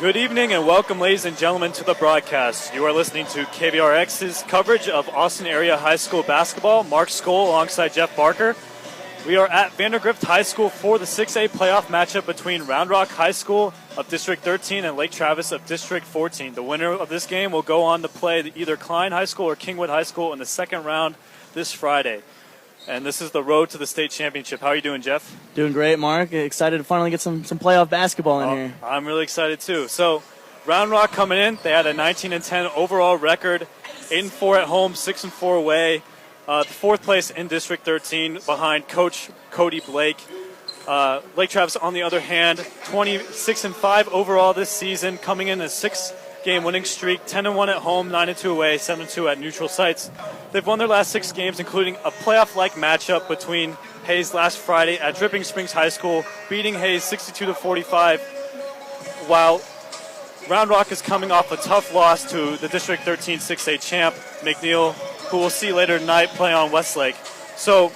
Good evening and welcome, ladies and gentlemen, to the broadcast. You are listening to KVRX's coverage of Austin Area High School basketball. Mark Skoll alongside Jeff Barker. We are at Vandergrift High School for the 6A playoff matchup between Round Rock High School of District 13 and Lake Travis of District 14. The winner of this game will go on to play either Klein High School or Kingwood High School in the second round this Friday. And this is the road to the state championship. How are you doing, Jeff? Doing great, Mark. Excited to finally get some playoff basketball in here. I'm really excited, too. So, Round Rock coming in, they had a 19-10 overall record, 8-4 at home, 6-4 away. The fourth place in District 13 behind Coach Cody Blake. Lake Travis, on the other hand, 26-5 overall this season, coming in a 6-game winning streak, 10-1 at home, 9-2 away, 7-2 at neutral sites. They've won their last 6 games, including a playoff-like matchup between Hayes last Friday at Dripping Springs High School, beating Hayes 62-45, while Round Rock is coming off a tough loss to the District 13 6A champ, McNeil, who we'll see later tonight play on Westlake. So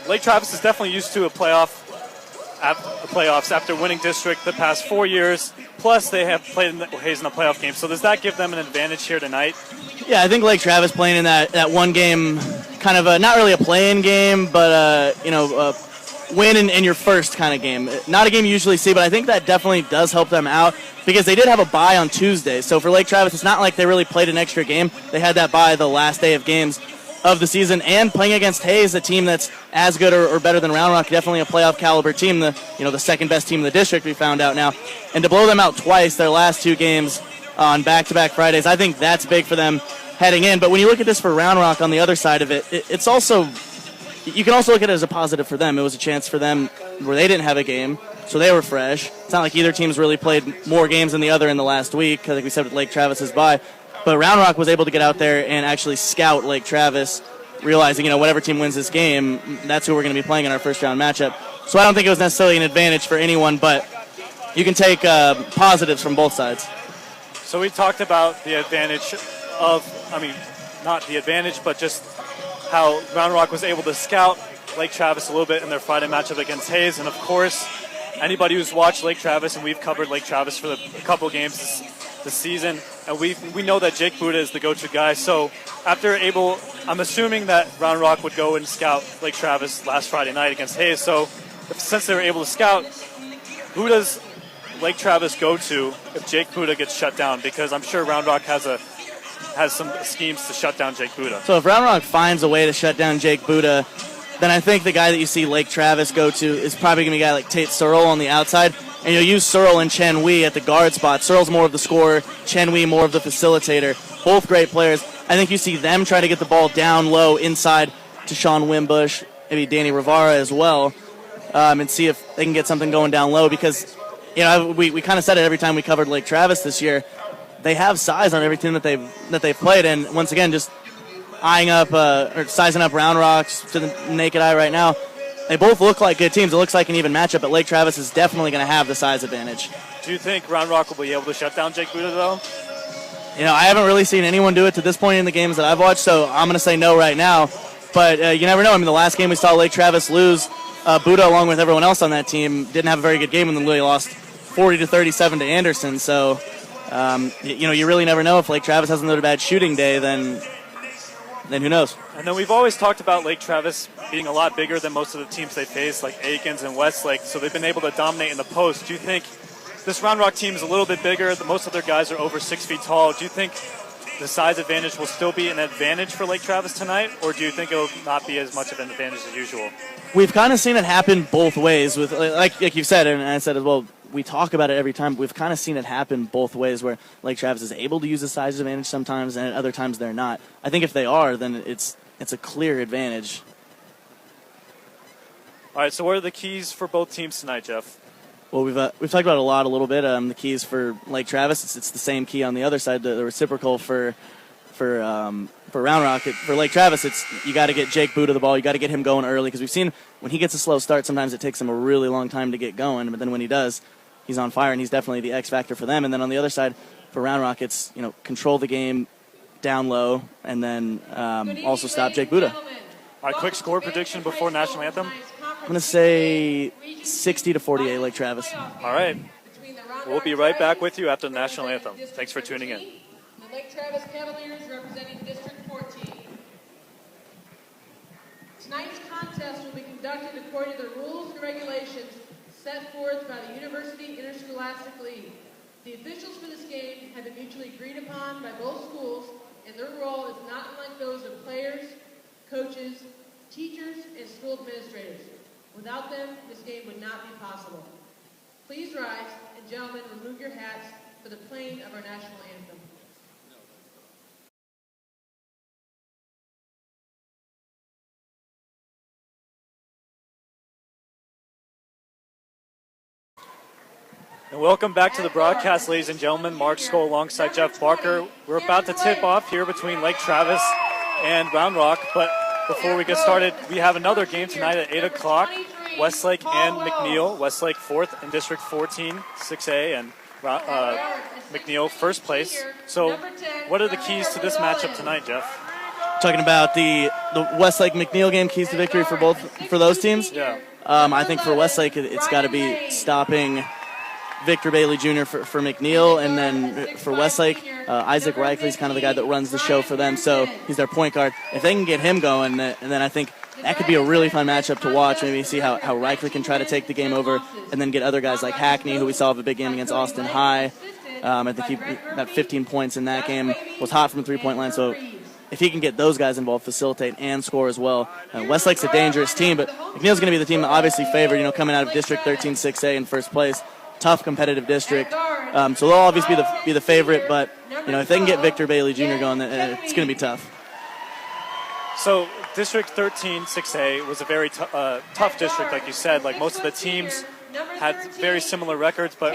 Lake Travis is definitely used to playoffs after winning district the past 4 years. Plus, they have played Hayes in a playoff game. So does that give them an advantage here tonight? Yeah, I think Lake Travis playing in that one game, kind of not really a play-in game, but win in your first kind of game. Not a game you usually see, but I think that definitely does help them out because they did have a bye on Tuesday. So for Lake Travis, it's not like they really played an extra game. They had that bye the last day of games of the season, and playing against Hayes, a team that's as good or better than Round Rock, definitely a playoff caliber team, the second best team in the district, we found out now. And to blow them out twice, their last 2 games on back-to-back Fridays, I think that's big for them heading in. But when you look at this for Round Rock on the other side of it, it's also, you can also look at it as a positive for them. It was a chance for them where they didn't have a game, so they were fresh. It's not like either team's really played more games than the other in the last week, like we said with Lake Travis's bye. But Round Rock was able to get out there and actually scout Lake Travis, realizing, whatever team wins this game, that's who we're going to be playing in our first-round matchup. So I don't think it was necessarily an advantage for anyone, but you can take positives from both sides. So we talked about the advantage not the advantage, but just how Round Rock was able to scout Lake Travis a little bit in their Friday matchup against Hayes. And, of course, anybody who's watched Lake Travis, and we've covered Lake Travis for a couple games this season, and we know that Jake Buddha is the go-to guy. So I'm assuming that Round Rock would go and scout Lake Travis last Friday night against Hayes. So since they were able to scout, who does Lake Travis go to if Jake Buddha gets shut down? Because I'm sure Round Rock has some schemes to shut down Jake Buddha. So if Round Rock finds a way to shut down Jake Buddha, then I think the guy that you see Lake Travis go to is probably going to be a guy like Tate Searle on the outside. And you'll use Searle and Chen Wei at the guard spot. Searle's more of the scorer, Chen Wei more of the facilitator. Both great players. I think you see them try to get the ball down low inside to Sean Wimbush, maybe Danny Rivara as well, and see if they can get something going down low because, we kind of said it every time we covered Lake Travis this year. They have size on every team that they've played, and once again, just eyeing up or sizing up Round Rocks to the naked eye right now, they both look like good teams. It looks like an even matchup, but Lake Travis is definitely going to have the size advantage. Do you think Round Rock will be able to shut down Jake Buddha, though? I haven't really seen anyone do it to this point in the games that I've watched, so I'm going to say no right now. But you never know. The last game we saw Lake Travis lose, Buddha, along with everyone else on that team, didn't have a very good game and then they lost 40-37 to Anderson. So, you really never know. If Lake Travis has another bad shooting day, then who knows? And then we've always talked about Lake Travis being a lot bigger than most of the teams they face, like Aikens and Westlake, so they've been able to dominate in the post. Do you think this Round Rock team is a little bit bigger? Most of their guys are over 6 feet tall. Do you think the size advantage will still be an advantage for Lake Travis tonight, or do you think it will not be as much of an advantage as usual? We've kind of seen it happen both ways, with like you've said, and I said as well, we talk about it every time. We've kind of seen it happen both ways, where Lake Travis is able to use the size advantage sometimes, and at other times they're not. I think if they are, then it's a clear advantage. All right, so what are the keys for both teams tonight, Jeff? Well, we've talked about it a little bit. The keys for Lake Travis, it's the same key on the other side, the reciprocal for Round Rock. For Lake Travis, it's you got to get Jake Buddha the ball. You got to get him going early because we've seen when he gets a slow start, sometimes it takes him a really long time to get going. But then when he does, he's on fire, and he's definitely the X factor for them. And then on the other side, for Round Rock, it's control the game down low, and then also stop Jake Buddha. All right, quick score prediction before National Anthem. I'm going to say 60-48 Lake Travis. All right. We'll be right back with you after the national anthem. Thanks for tuning in. The Lake Travis Cavaliers representing District 14. Tonight's contest will be conducted according to the rules and regulations set forth by the University Interscholastic League. The officials for this game have been mutually agreed upon by both schools, and their role is not unlike those of players, coaches, teachers, and school administrators. Without them, this game would not be possible. Please rise, and gentlemen, remove your hats for the playing of our national anthem. And welcome back to the broadcast, ladies and gentlemen. Mark Skoll alongside Jeff Barker. We're about to tip off here between Lake Travis and Round Rock, but before we get started, we have another game tonight at 8 o'clock. Westlake and McNeil. Westlake 4th in District 14, 6A, and McNeil first place. So what are the keys to this matchup tonight, Jeff? Talking about the Westlake McNeil game, keys to victory for those teams. Yeah. I think for Westlake, it's got to be stopping Victor Bailey Jr. for McNeil, and then for Westlake, Isaac Reichley is kind of the guy that runs the show for them, so he's their point guard. If they can get him going, and then I think that could be a really fun matchup to watch. Maybe see how Reichley can try to take the game over, and then get other guys like Hackney, who we saw have a big game against Austin High. I think he got 15 points in that game, was hot from the three-point line, so if he can get those guys involved, facilitate and score as well. Westlake's a dangerous team, but McNeil's going to be the team that obviously favored, coming out of District 13 6A in first place. Tough competitive district, so they'll obviously be the favorite. But if they can get Victor Bailey Jr. going, it's going to be tough. So District 13 6A was a very tough district, like you said. Like most of the teams had very similar records, but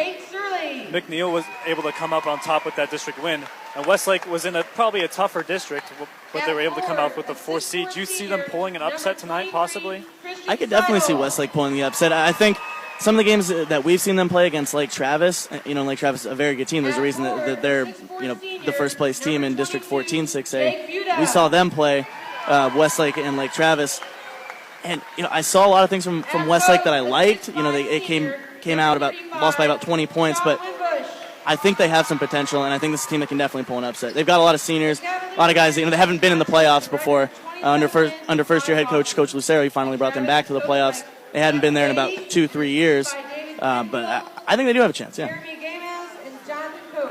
McNeil was able to come up on top with that district win. And Westlake was in probably a tougher district, but they were able to come out with the 4th seed. Do you see them pulling an upset tonight, possibly? I could definitely see Westlake pulling the upset. I think some of the games that we've seen them play against Lake Travis, Lake Travis is a very good team. There's a reason that they're, the first place team in District 14 6A. We saw them play Westlake and Lake Travis, and I saw a lot of things from Westlake that I liked. They came out lost by about 20 points, but I think they have some potential, and I think this is a team that can definitely pull an upset. They've got a lot of seniors, a lot of guys. They haven't been in the playoffs before. Under first year head coach Lucero, he finally brought them back to the playoffs. They hadn't been there in about 2-3 years, but I think they do have a chance, yeah.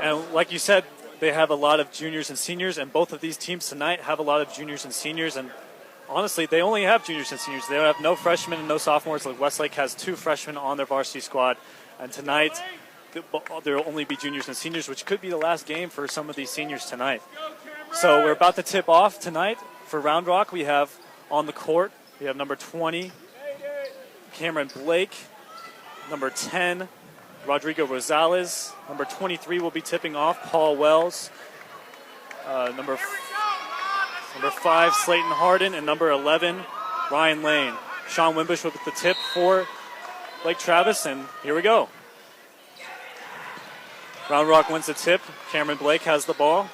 And like you said, they have a lot of juniors and seniors, and both of these teams tonight have a lot of juniors and seniors, and honestly, they only have juniors and seniors. They have no freshmen and no sophomores. Like Westlake has 2 freshmen on their varsity squad, and tonight there will only be juniors and seniors, which could be the last game for some of these seniors tonight. So we're about to tip off tonight. For Round Rock, we have on the court, we have number 20, Cameron Blake, number 10, Rodrigo Rosales, number 23 will be tipping off, Paul Wells, number 5, Slayton Harden, and number 11, Ryan Lane. Sean Wimbush with the tip for Lake Travis, and here we go. Round Rock wins the tip. Cameron Blake has the ball,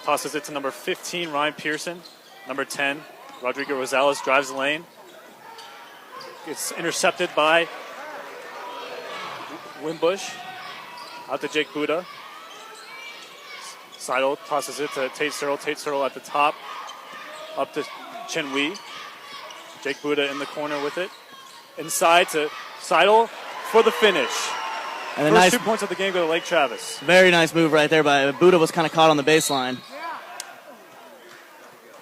tosses it to number 15, Ryan Pearson, number 10, Rodrigo Rosales drives the lane. It's intercepted by Wimbush. Out to Jake Buda. Seidel tosses it to Tate Searle. Tate Searle at the top. Up to Chen Wei. Jake Buda in the corner with it. Inside to Seidel for the finish. And First 2 points of the game go to Lake Travis. Very nice move right there by Buda. Was kind of caught on the baseline.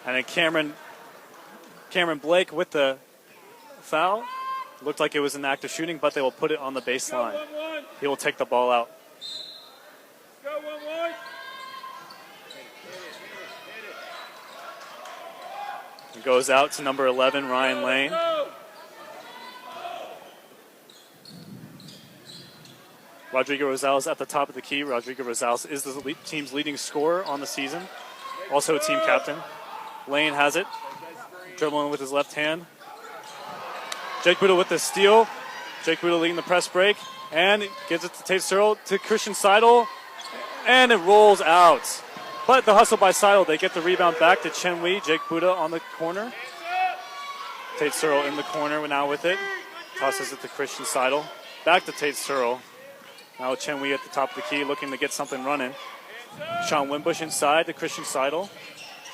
And then Cameron Blake with the foul. Looked like it was an act of shooting, but they will put it on the baseline. He will take the ball out. It goes out to number 11, Ryan Lane. Rodrigo Rosales at the top of the key. Rodrigo Rosales is the team's leading scorer on the season. Also a team captain. Lane has it. Dribbling with his left hand. Jake Buda with the steal. Jake Buda leading the press break. And gives it to Tate Searle to Christian Seidel. And it rolls out. But the hustle by Seidel, they get the rebound back to Chen Wei. Jake Buda on the corner. Tate Searle in the corner now with it. Tosses it to Christian Seidel. Back to Tate Searle. Now Chen Wei at the top of the key looking to get something running. Sean Wimbush inside to Christian Seidel.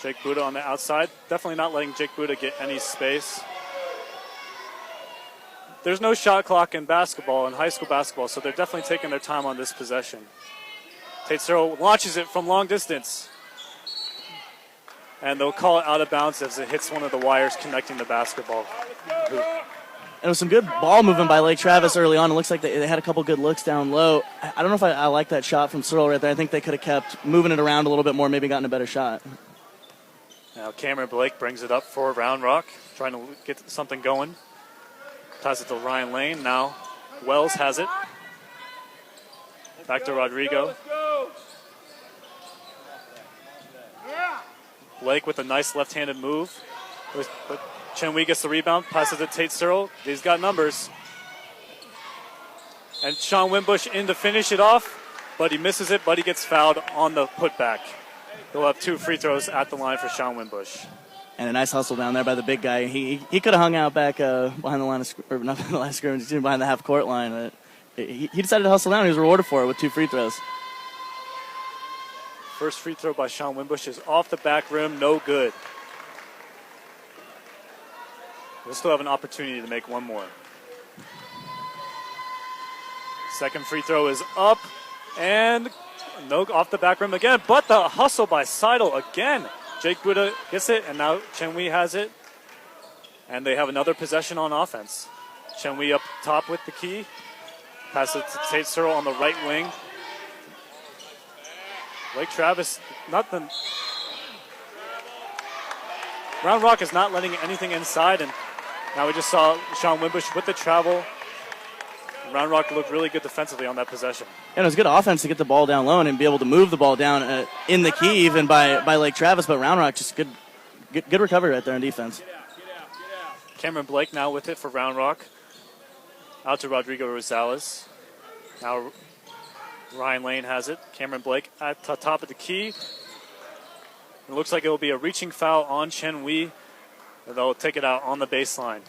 Jake Buddha on the outside. Definitely not letting Jake Buddha get any space. There's no shot clock in basketball, in high school basketball, so they're definitely taking their time on this possession. Tate Searle launches it from long distance. And they'll call it out of bounds as it hits one of the wires connecting the basketball hoop. It was some good ball movement by Lake Travis early on. It looks like they had a couple good looks down low. I don't know if I like that shot from Searle right there. I think they could have kept moving it around a little bit more, maybe gotten a better shot. Now Cameron Blake brings it up for Round Rock, trying to get something going. Passes it to Ryan Lane. Now Wells has it. Back to Rodrigo. Blake with a nice left-handed move. But Chen Wei gets the rebound, passes it to Tate Searle. He's got numbers. And Sean Wimbush in to finish it off, but he misses it, but he gets fouled on the putback. He'll have 2 free throws at the line for Sean Wimbush. And a nice hustle down there by the big guy. He could have hung out back behind the line of or not behind the line of scrimmage, behind the half-court line. But he decided to hustle down. He was rewarded for it with 2 free throws. First free throw by Sean Wimbush is off the back rim, no good. We'll still have an opportunity to make one more. Second free throw is up, and no off the back rim again, but the hustle by Seidel again. Jake Buddha gets it, and now Chen Wei has it. And they have another possession on offense. Chen Wei up top with the key. Pass it to Tate Searle on the right wing. Lake Travis, nothing. Round Rock is not letting anything inside, and now we just saw Sean Wimbush with the travel. Round Rock looked really good defensively on that possession. And it was good offense to get the ball down low and be able to move the ball down in the key even by Lake Travis, but Round Rock just good recovery right there on defense. Cameron Blake now with it for Round Rock. Out to Rodrigo Rosales. Now Ryan Lane has it. Cameron Blake at the top of the key. It looks like it will be a reaching foul on Chen Wei. They'll take it out on the baseline.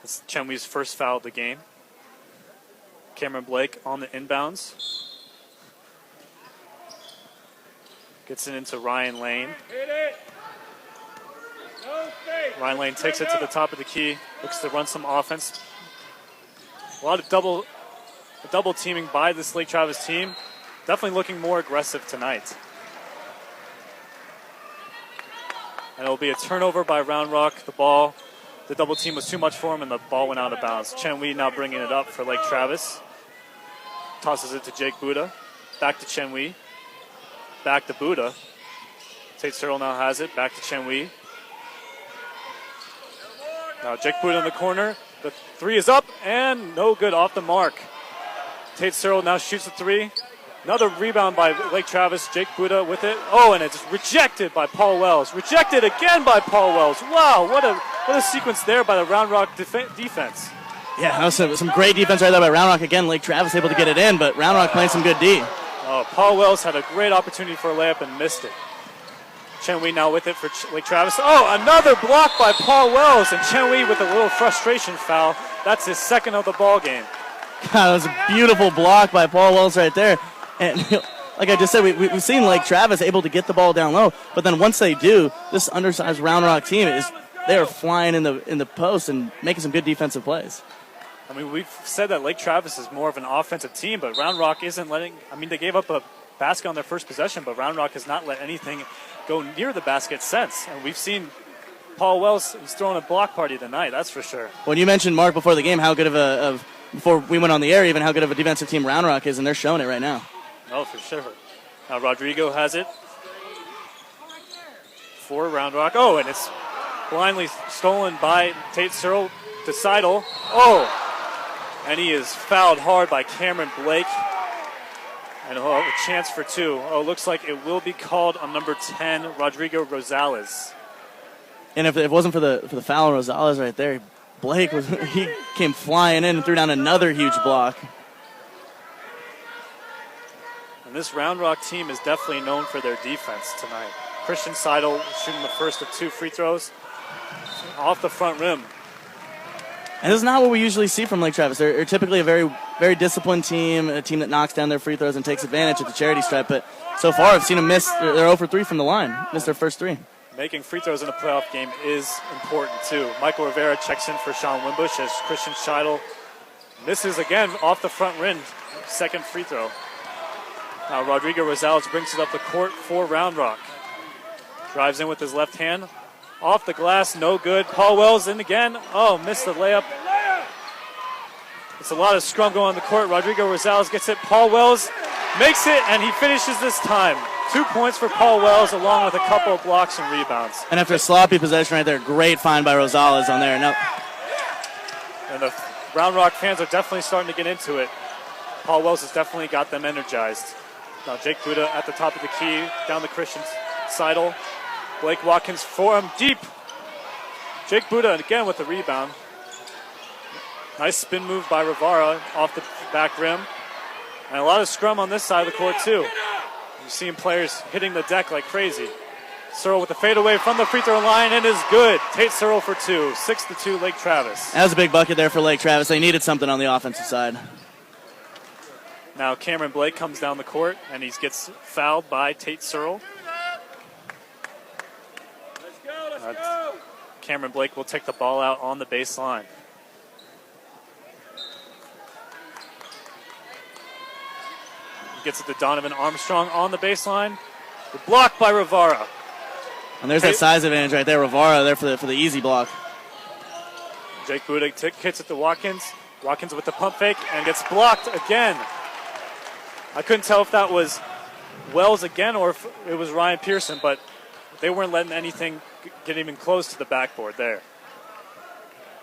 It's Chen Wei's first foul of the game. Cameron Blake on the inbounds. Gets it into Ryan Lane. Ryan Lane takes it to the top of the key. Looks to run some offense. A lot of double teaming by this Lake Travis team. Definitely looking more aggressive tonight. And it'll be a turnover by Round Rock. The double team was too much for him, and the ball went out of bounds. Chen Wei now bringing it up for Lake Travis. Tosses it to Jake Buddha. Back to Chen Wei. Back to Buddha. Tate Searle now has it. Back to Chen Wei. Now Jake Buddha in the corner. The 3 is up, and no good, off the mark. Tate Searle now shoots the 3. Another rebound by Lake Travis. Jake Buddha with it. Oh, and it's rejected by Paul Wells. Rejected again by Paul Wells. Wow, what a sequence there by the Round Rock defense. Yeah, that was some great defense right there by Round Rock. Again, Lake Travis able to get it in, but Round Rock playing some good D. Oh, Paul Wells had a great opportunity for a layup and missed it. Chen Wei now with it for Lake Travis. Oh, another block by Paul Wells, and Chen Wei with a little frustration foul. That's his second of the ball game. God, that was a beautiful block by Paul Wells right there. And like I just said, we've seen Lake Travis able to get the ball down low, but then once they do, this undersized Round Rock team they are flying in the post and making some good defensive plays. I mean, we've said that Lake Travis is more of an offensive team, but Round Rock isn't letting. I mean, they gave up a basket on their first possession, but Round Rock has not let anything go near the basket since. And we've seen Paul Wells, he's throwing a block party tonight, that's for sure. When you mentioned, Mark, before the game, how good before we went on the air, even how good of a defensive team Round Rock is, and they're showing it right now. Oh, for sure. Now Rodrigo has it for Round Rock. Oh, and it's blindly stolen by Tate Searle to Seidel. Oh, and he is fouled hard by Cameron Blake. And a chance for 2. Oh, looks like it will be called on number 10, Rodrigo Rosales. And if it wasn't for the foul on Rosales right there, Blake he came flying in and threw down another huge block. And this Round Rock team is definitely known for their defense tonight. Christian Seidel shooting the first of 2 free throws off the front rim. And this is not what we usually see from Lake Travis. They're typically a very, very disciplined team, a team that knocks down their free throws and takes advantage at the charity stripe. But so far, I've seen them miss. They're 0 for 3 from the line. Missed their first 3. Making free throws in a playoff game is important, too. Michael Rivera checks in for Sean Wimbush as Christian Scheidel misses again off the front rim. Second free throw. Now Rodrigo Rosales brings it up the court for Round Rock. Drives in with his left hand. Off the glass, no good. Paul Wells in again. Oh, missed the layup. It's a lot of scrum going on the court. Rodrigo Rosales gets it. Paul Wells makes it, and he finishes this time. 2 points for Paul Wells, along with a couple of blocks and rebounds. And after a sloppy possession right there, great find by Rosales on there. Now, and the Round Rock fans are definitely starting to get into it. Paul Wells has definitely got them energized. Now Jake Buddha at the top of the key, down the Christian Seidel. Blake Watkins for him deep. Jake Buddha again with the rebound. Nice spin move by Rivera off the back rim. And a lot of scrum on this side of the court too. You're seeing players hitting the deck like crazy. Searle with the fadeaway from the free throw line and is good. Tate Searle for 2. 6-2 Lake Travis. That was a big bucket there for Lake Travis. They needed something on the offensive side. Now Cameron Blake comes down the court and he gets fouled by Tate Searle. Cameron Blake will take the ball out on the baseline. He gets it to Donovan Armstrong on the baseline. Blocked by Rivera. And there's that size advantage right there. Rivera there for the easy block. Jake Buddha hits it to Watkins. Watkins with the pump fake and gets blocked again. I couldn't tell if that was Wells again or if it was Ryan Pearson, but they weren't letting anything get even close to the backboard there.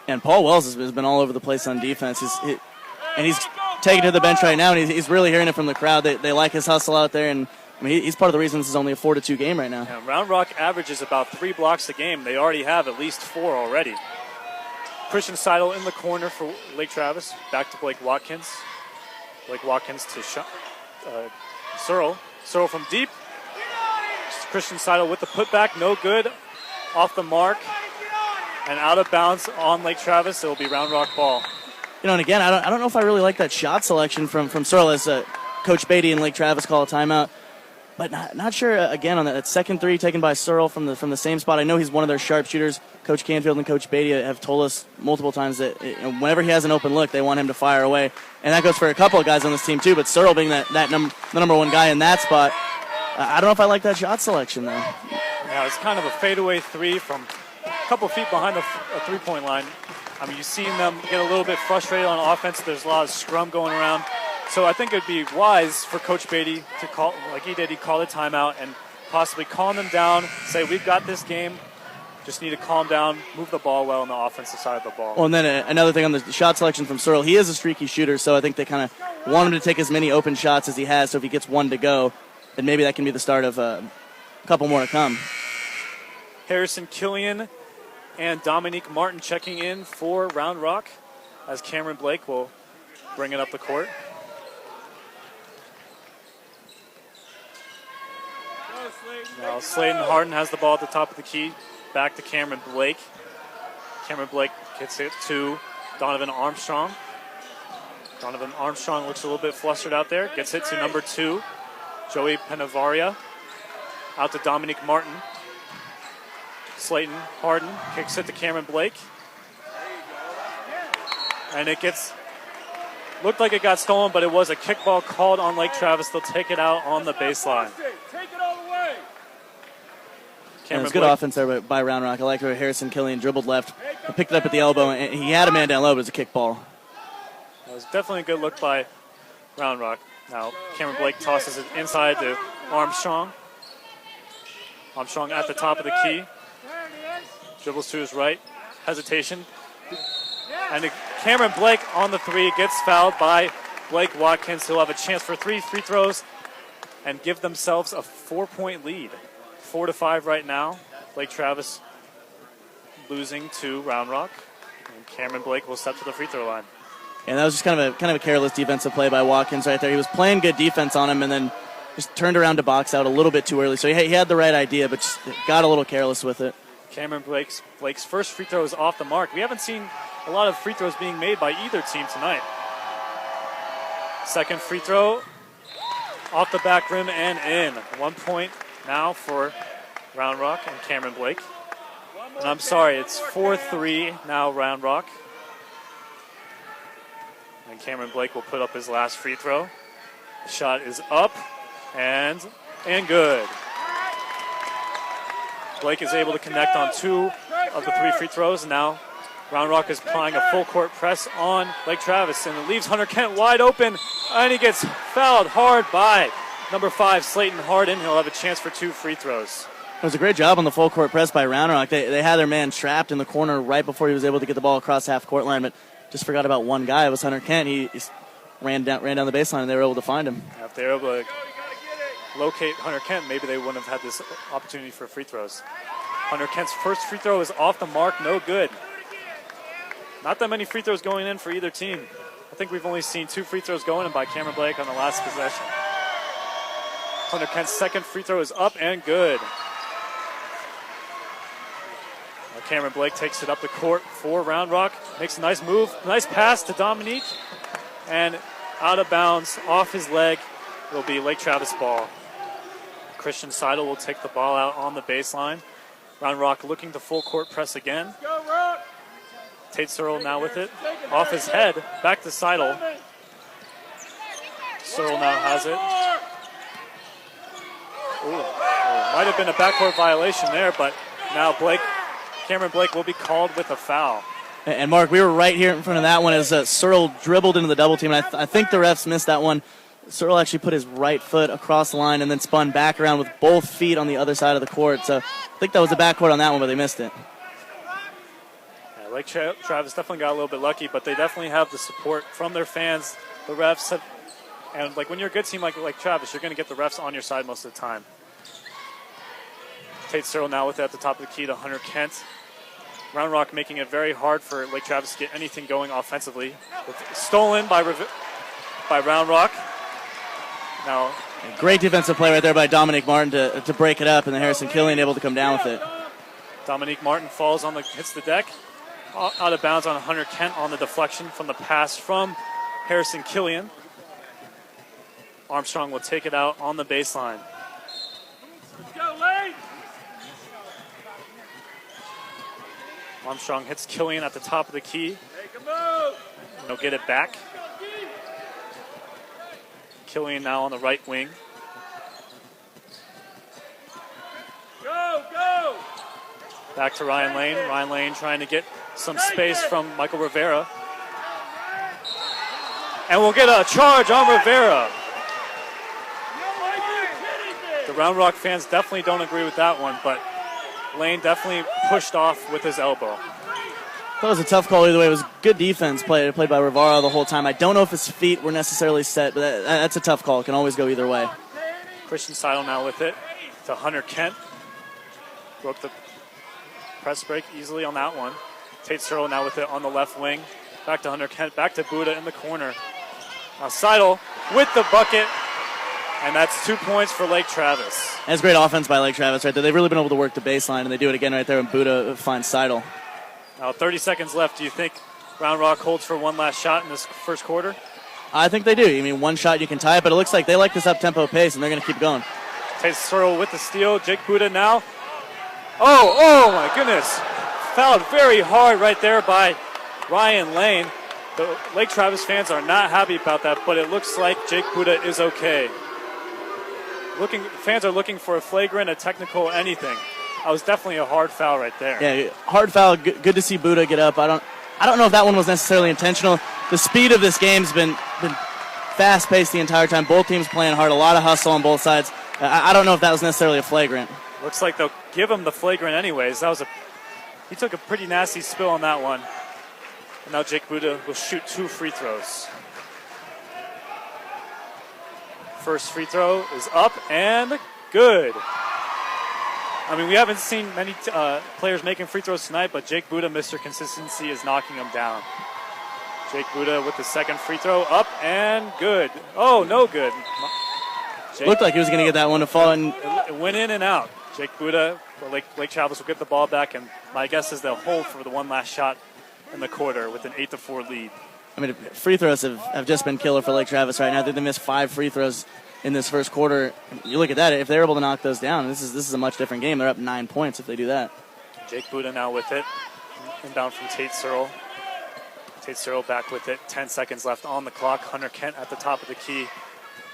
And Paul Wells has been all over the place on defense. He's taken to the bench right now, and he's really hearing it from the crowd. They like his hustle out there, and I mean, he's part of the reason this is only a 4-2 game right now. Yeah, Round Rock averages about 3 blocks a game. They already have at least 4 already. Christian Seidel in the corner for Lake Travis. Back to Blake Watkins. Blake Watkins to Searle. Searle from deep. Christian Seidel with the putback, no good. Off the mark and out of bounds on Lake Travis. It will be Round Rock ball. You know, and again, I don't know if I really like that shot selection from Searle as Coach Beatty and Lake Travis call a timeout. But not sure, again, on that second 3 taken by Searle from the same spot. I know he's one of their sharpshooters. Coach Canfield and Coach Beatty have told us multiple times that whenever he has an open look, they want him to fire away. And that goes for a couple of guys on this team, too. But Searle being the number 1 guy in that spot, I don't know if I like that shot selection, though. Yeah, it's kind of a fadeaway 3 from a couple feet behind the three-point line. I mean, you've seen them get a little bit frustrated on offense. There's a lot of scrum going around. So I think it would be wise for Coach Beatty to call, like he did, he called a timeout and possibly calm them down, say, we've got this game. Just need to calm down, move the ball well on the offensive side of the ball. Well, and then another thing on the shot selection from Searle, he is a streaky shooter, so I think they kind of want him to take as many open shots as he has, so if he gets 1 to go, then maybe that can be the start of a couple more to come. Harrison Killian and Dominique Martin checking in for Round Rock as Cameron Blake will bring it up the court. Now Slayton Harden has the ball at the top of the key. Back to Cameron Blake. Cameron Blake gets it to Donovan Armstrong. Donovan Armstrong looks a little bit flustered out there. Gets it to number 2, Joey Penavaria. Out to Dominique Martin. Slayton Harden kicks it to Cameron Blake. And it looked like it got stolen, but it was a kickball called on Lake Travis. They'll take it out on the baseline. And it was good offense there by Round Rock. I like where Harrison Killian dribbled left, picked it up at the elbow, and he had a man down low, but it was a kickball. It was definitely a good look by Round Rock. Now Cameron Blake tosses it inside to Armstrong. Armstrong at the top of the key. Dribbles to his right. Hesitation. And Cameron Blake on the 3 gets fouled by Blake Watkins. He'll have a chance for 3 free throws and give themselves a 4-point lead. 4-5 right now. Lake Travis losing to Round Rock. And Cameron Blake will step to the free throw line. And that was just kind of a careless defensive play by Watkins right there. He was playing good defense on him and then just turned around to box out a little bit too early. So he had the right idea, but just got a little careless with it. Cameron Blake's first free throw is off the mark. We haven't seen a lot of free throws being made by either team tonight. Second free throw, off the back rim and in. 1 point now for Round Rock and Cameron Blake. And I'm sorry, it's 4-3 now, Round Rock. And Cameron Blake will put up his last free throw. The shot is up and good. Blake is able to connect on 2 of the 3 free throws. And now Round Rock is applying a full court press on Lake Travis, and it leaves Hunter Kent wide open, and he gets fouled hard by number 5, Slayton Harden. He'll have a chance for 2 free throws. It was a great job on the full court press by Round Rock. They had their man trapped in the corner right before he was able to get the ball across half court line, but just forgot about one guy. It was Hunter Kent. He ran down the baseline, and they were able to find him. If they were able to locate Hunter Kent, maybe they wouldn't have had this opportunity for free throws. Hunter Kent's first free throw is off the mark, no good. Not that many free throws going in for either team. I think we've only seen 2 free throws going in by Cameron Blake on the last possession. Hunter Kent's second free throw is up and good. Now Cameron Blake takes it up the court for Round Rock. Makes a nice move, nice pass to Dominique. And out of bounds, off his leg, will be Lake Travis ball. Christian Seidel will take the ball out on the baseline. Round Rock looking to full court press again. Tate Searle now with it. Off his head, back to Seidel. Searle now has it. Might have been a backcourt violation there, but now Cameron Blake will be called with a foul. And Mark, we were right here in front of that one as Searle dribbled into the double team, and I think the refs missed that one. Searle actually put his right foot across the line and then spun back around with both feet on the other side of the court. So I think that was a backcourt on that one, but they missed it. Lake Travis definitely got a little bit lucky, but they definitely have the support from their fans. The refs have, and like when you're a good team like Travis, you're going to get the refs on your side most of the time. Tate Searle now with it at the top of the key to Hunter Kent. Round Rock making it very hard for Lake Travis to get anything going offensively. Stolen by Round Rock. Now, great defensive play right there by Dominique Martin to break it up, and then Harrison Killian able to come down with it. Dominique Martin hits the deck. Out of bounds on Hunter Kent on the deflection from the pass from Harrison Killian. Armstrong will take it out on the baseline. Let's go, Lane! Armstrong hits Killian at the top of the key. Make a move! And he'll get it back. Killian now on the right wing. Go, go! Back to Ryan Lane. Ryan Lane trying to get some space from Michael Rivera. And we'll get a charge on Rivera. The Round Rock fans definitely don't agree with that one, but Lane definitely pushed off with his elbow. That was a tough call either way. It was good defense played by Rivera the whole time. I don't know if his feet were necessarily set, but that's a tough call. It can always go either way. Christian Seidel now with it to Hunter Kent. Broke the press break easily on that one. Tate Searle now with it on the left wing. Back to Hunter Kent, back to Buddha in the corner. Now Seidel with the bucket, and that's 2 points for Lake Travis. That's great offense by Lake Travis right there. They've really been able to work the baseline, and they do it again right there when Buddha finds Seidel. Now 30 seconds left. Do you think Round Rock holds for one last shot in this first quarter? I think they do. I mean, one shot you can tie it, but it looks like they like this up-tempo pace, and they're going to keep going. Tate Searle with the steal. Jake Buddha now. Oh my goodness. Fouled very hard right there by Ryan Lane. The Lake Travis fans are not happy about that, but it looks like Jake Buddha is okay. Fans are looking for a flagrant, a technical, anything. That was definitely a hard foul right there. Yeah, hard foul. Good to see Buddha get up. I don't know if that one was necessarily intentional. The speed of this game's been fast-paced the entire time. Both teams playing hard. A lot of hustle on both sides. I don't know if that was necessarily a flagrant. Looks like they'll give him the flagrant anyways. He took a pretty nasty spill on that one. And now Jake Buddha will shoot 2 free throws. First free throw is up and good. I mean, we haven't seen many players making free throws tonight, but Jake Buddha, Mr. Consistency, is knocking them down. Jake Buddha with the second free throw, up and good. Oh, no good. Looked like he was going to get that one to fall in. It went in and out. Jake Buddha, Lake Travis will get the ball back, and my guess is they'll hold for the one last shot in the quarter with an 8-4 lead. I mean, free throws have just been killer for Lake Travis right now. They missed 5 free throws in this first quarter. You look at that, if they're able to knock those down, this is a much different game. They're up 9 points if they do that. Jake Buddha now with it. Inbound from Tate Searle. Tate Searle back with it. 10 seconds left on the clock. Hunter Kent at the top of the key.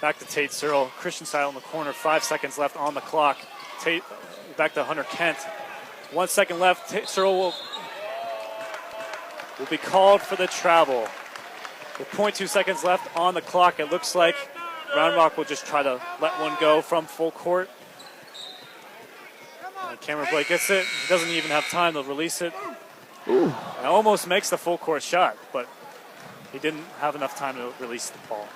Back to Tate Searle. Christian Seidel in the corner. 5 seconds left on the clock. Tate back to Hunter Kent. 1 second left. Tate Searle will be called for the travel. With 0.2 seconds left on the clock, it looks like Round Rock will just try to let one go from full court. And Cameron Blake gets it. He doesn't even have time to release it. Ooh. And almost makes the full court shot, but he didn't have enough time to release the ball.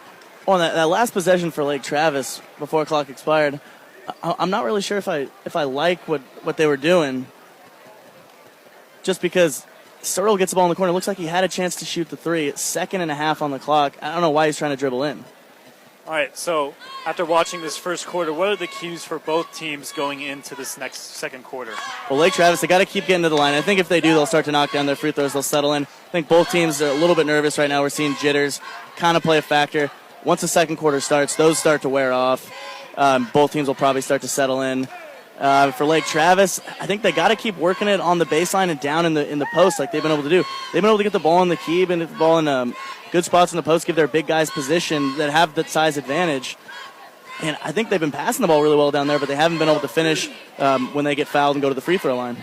On that last possession for Lake Travis before clock expired, I'm not really sure if I like what they were doing. Just because Searle gets the ball in the corner, it looks like he had a chance to shoot the 3. It's 2.5 on the clock. I don't know why he's trying to dribble in. All right, so after watching this first quarter, what are the cues for both teams going into this next second quarter? Well, Lake Travis, they got to keep getting to the line. I think if they do, they'll start to knock down their free throws. They'll settle in. I think both teams are a little bit nervous right now. We're seeing jitters kind of play a factor. Once the second quarter starts, those start to wear off. Both teams will probably start to settle in. For Lake Travis, I think they got to keep working it on the baseline and down in the post like they've been able to do. They've been able to get the ball in the key, been get the ball in good spots in the post, give their big guys position that have that size advantage. And I think they've been passing the ball really well down there, but they haven't been able to finish when they get fouled and go to the free throw line.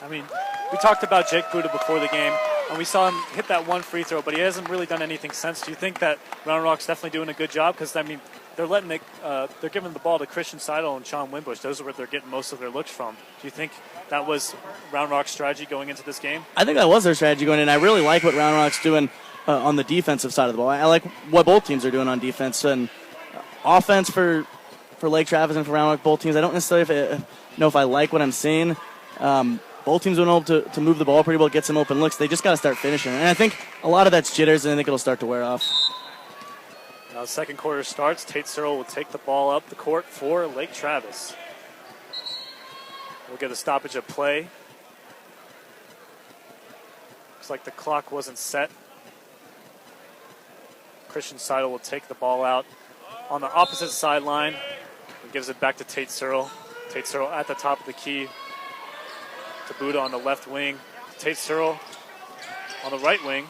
I mean, we talked about Jake Buddha before the game, and we saw him hit that one free throw, but he hasn't really done anything since. Do you think that Round Rock's definitely doing a good job? Because, I mean, they're giving the ball to Christian Seidel and Sean Wimbush. Those are where they're getting most of their looks from. Do you think that was Round Rock's strategy going into this game? I think that was their strategy going in. I really like what Round Rock's doing on the defensive side of the ball. I like what both teams are doing on defense. And offense for Lake Travis and for Round Rock, both teams, I don't necessarily know if I like what I'm seeing. Both teams have been able to move the ball pretty well, get some open looks. They just got to start finishing. And I think a lot of that's jitters, and I think it'll start to wear off. Now the second quarter starts. Tate Searle will take the ball up the court for Lake Travis. We'll get a stoppage of play. Looks like the clock wasn't set. Christian Seidel will take the ball out on the opposite sideline and gives it back to Tate Searle. Tate Searle at the top of the key to Buddha on the left wing. Tate Searle on the right wing.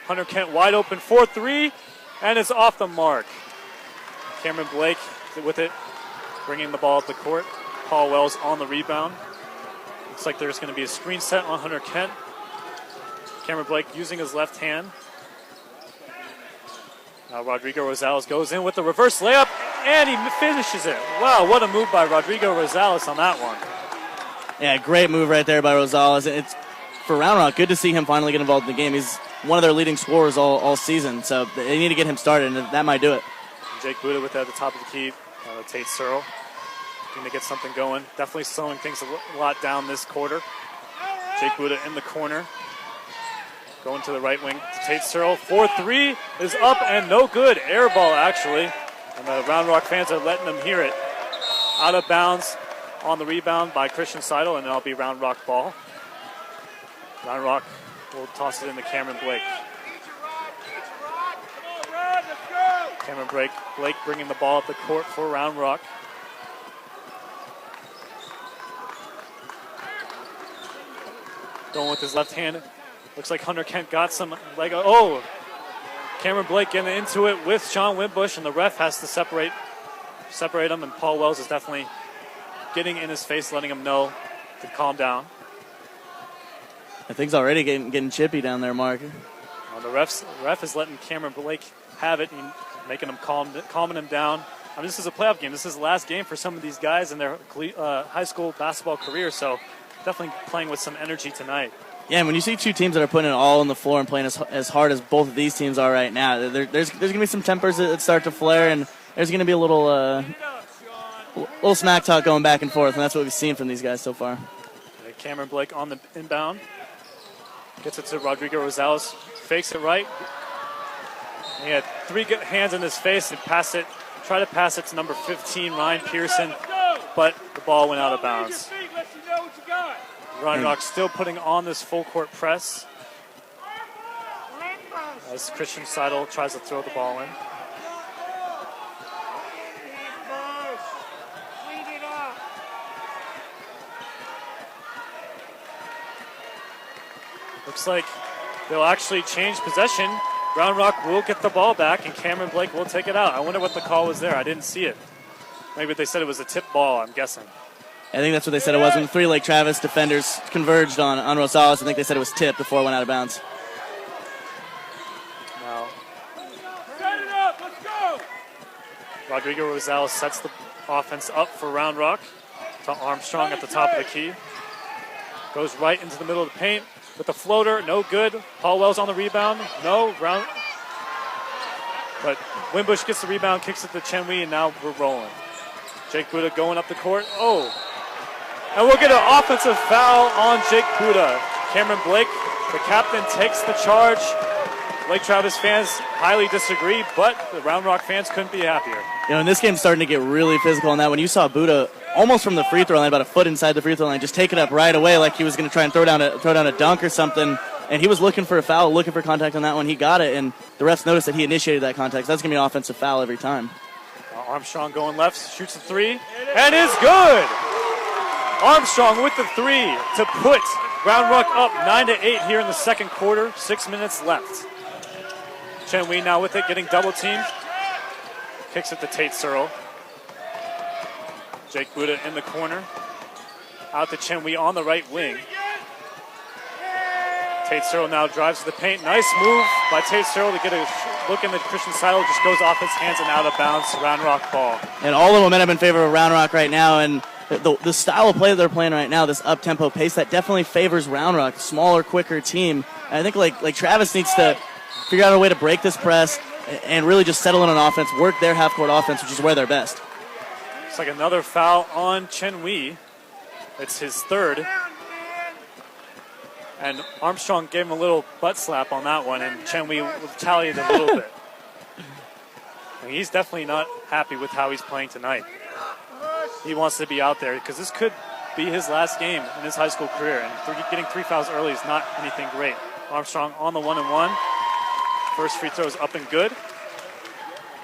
Hunter Kent wide open 4-3, and it's off the mark. Cameron Blake with it, bringing the ball up the court. Paul Wells on the rebound. Looks like there's going to be a screen set on Hunter Kent. Cameron Blake using his left hand. Now Rodrigo Rosales goes in with the reverse layup, and he finishes it. Wow, what a move by Rodrigo Rosales on that one. Yeah, great move right there by Rosales. It's for Round Rock, good to see him finally get involved in the game. He's one of their leading scorers all season, so they need to get him started, and that might do it. Jake Buddha with it at the top of the key. Tate Searle looking to get something going. Definitely slowing things a lot down this quarter. Jake Buddha in the corner. Going to the right wing to Tate Searle. 4-3 is up and no good. Air ball, actually. And the Round Rock fans are letting them hear it. Out of bounds on the rebound by Christian Seidel, and it'll be Round Rock ball. Round Rock will toss it into Cameron Blake. Cameron Blake bringing the ball up the court for Round Rock. Going with his left hand. Looks like Hunter Kent got some leg. Oh! Cameron Blake getting into it with Sean Wimbush, and the ref has to separate them, and Paul Wells is definitely getting in his face, letting him know to calm down. I think he's already getting chippy down there, Mark. Well, the ref is letting Cameron Blake have it and making him calming him down. I mean, this is a playoff game. This is the last game for some of these guys in their high school basketball career, so definitely playing with some energy tonight. Yeah, and when you see two teams that are putting it all on the floor and playing as hard as both of these teams are right now, there's going to be some tempers that start to flare, and there's going to be a little smack talk going back and forth, and that's what we've seen from these guys so far. Cameron Blake on the inbound. Gets it to Rodrigo Rosales. Fakes it right. He had 3 good hands in his face and try to pass it to number 15, Ryan Pearson, but the ball went out of bounds. Round Rock still putting on this full court press. as Christian Seidel tries to throw the ball in. Looks like they'll actually change possession. Round Rock will get the ball back, and Cameron Blake will take it out. I wonder what the call was there. I didn't see it. Maybe they said it was a tip ball, I'm guessing. I think that's what they said it was. When the three Lake Travis defenders converged on Rosales, I think they said it was tipped before it went out of bounds. Now, Set it up. Let's go. Rodrigo Rosales sets the offense up for Round Rock to Armstrong at the top of the key. Goes right into the middle of the paint with the floater. No good. Paul Wells on the rebound. No. But Wimbush gets the rebound, kicks it to Chen Wei, and now we're rolling. Jake Buddha going up the court. Oh. And we'll get an offensive foul on Jake Buddha. Cameron Blake, the captain, takes the charge. Lake Travis fans highly disagree, but the Round Rock fans couldn't be happier. You know, and this game's starting to get really physical on that. When you saw Buddha almost from the free throw line, about a foot inside the free throw line, just take it up right away like he was going to try and throw down a dunk or something. And he was looking for a foul, looking for contact on that one. He got it, and the refs noticed that he initiated that contact. So that's going to be an offensive foul every time. Armstrong going left, shoots a three, and is good! Armstrong with the three to put Round Rock up 9-8 here in the second quarter. 6 minutes left. Chen Wei now with it, getting double teamed. Kicks it to Tate Searle. Jake Buddha in the corner. Out to Chen Wei on the right wing. Tate Searle now drives to the paint. Nice move by Tate Searle to get a look in the Christian Seidel. Just goes off his hands and out of bounds. Round Rock ball. And all the momentum in favor of Round Rock right now. And the style of play that they're playing right now, this up-tempo pace, that definitely favors Round Rock. Smaller, quicker team. And I think like Travis needs to figure out a way to break this press and really just settle in on offense, work their half-court offense, which is where they're best. It's like another foul on Chen Wei. It's his third. And Armstrong gave him a little butt slap on that one, and Chen Wei retaliated a little bit. And he's definitely not happy with how he's playing tonight. He wants to be out there because this could be his last game in his high school career, and getting 3 fouls early is not anything great. Armstrong on the 1-and-1. First free throw is up and good.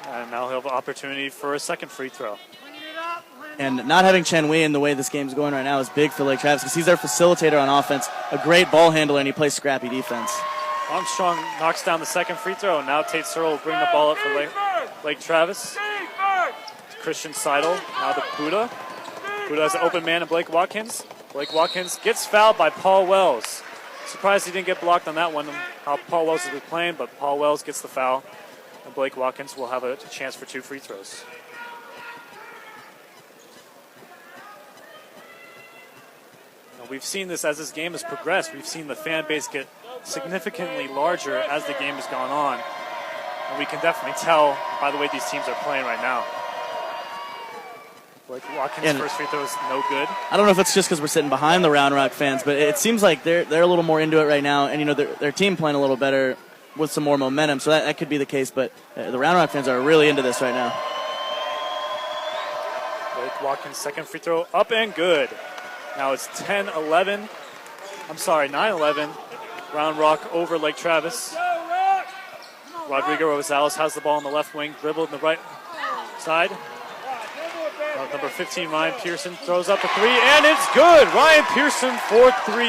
And now he'll have an opportunity for a second free throw. And not having Chen Wei in the way this game's going right now is big for Lake Travis because he's their facilitator on offense, a great ball handler, and he plays scrappy defense. Armstrong knocks down the second free throw, and now Tate Searle will bring the ball up for Lake Travis. Christian Seidel, now to Buddha. Buddha has an open man to Blake Watkins. Blake Watkins gets fouled by Paul Wells. Surprised he didn't get blocked on that one, how Paul Wells has been playing, but Paul Wells gets the foul, and Blake Watkins will have a chance for 2 free throws. Now, we've seen this as this game has progressed. We've seen the fan base get significantly larger as the game has gone on, and we can definitely tell by the way these teams are playing right now. Blake Watkins' first free throw is no good. I don't know if it's just because we're sitting behind the Round Rock fans, but it seems like they're a little more into it right now, and their team playing a little better with some more momentum, so that could be the case. But the Round Rock fans are really into this right now. Blake Watkins' second free throw up and good. Now it's 9-11. Round Rock over Lake Travis. Rodrigo Rosales has the ball on the left wing, dribbled in the right side. Number 15, Ryan Pearson, throws up a three, and it's good! Ryan Pearson for 3,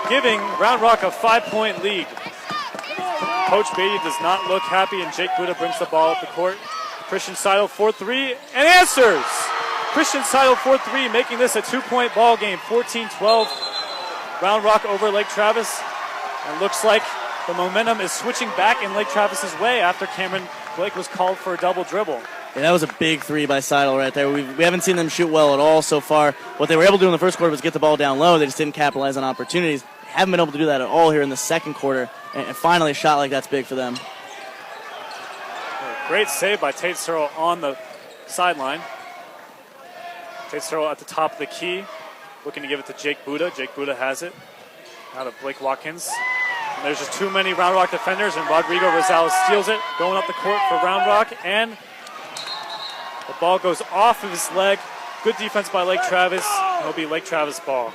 giving Round Rock a 5-point lead. Coach Beatty does not look happy, and Jake Buddha brings the ball up the court. Christian Seidel for 3, and answers! Christian Seidel for 3, making this a 2-point ball game, 14-12. Round Rock over Lake Travis. And looks like the momentum is switching back in Lake Travis's way after Cameron Blake was called for a double dribble. Yeah, that was a big 3 by Seidel right there. We haven't seen them shoot well at all so far. What they were able to do in the first quarter was get the ball down low. They just didn't capitalize on opportunities. Haven't been able to do that at all here in the second quarter. And finally, a shot like that's big for them. Great save by Tate Searle on the sideline. Tate Searle at the top of the key, looking to give it to Jake Buddha. Jake Buddha has it. Now to Blake Watkins. And there's just too many Round Rock defenders, and Rodrigo Rosales steals it, going up the court for Round Rock, and the ball goes off of his leg. Good defense by Lake Travis. It'll be Lake Travis ball.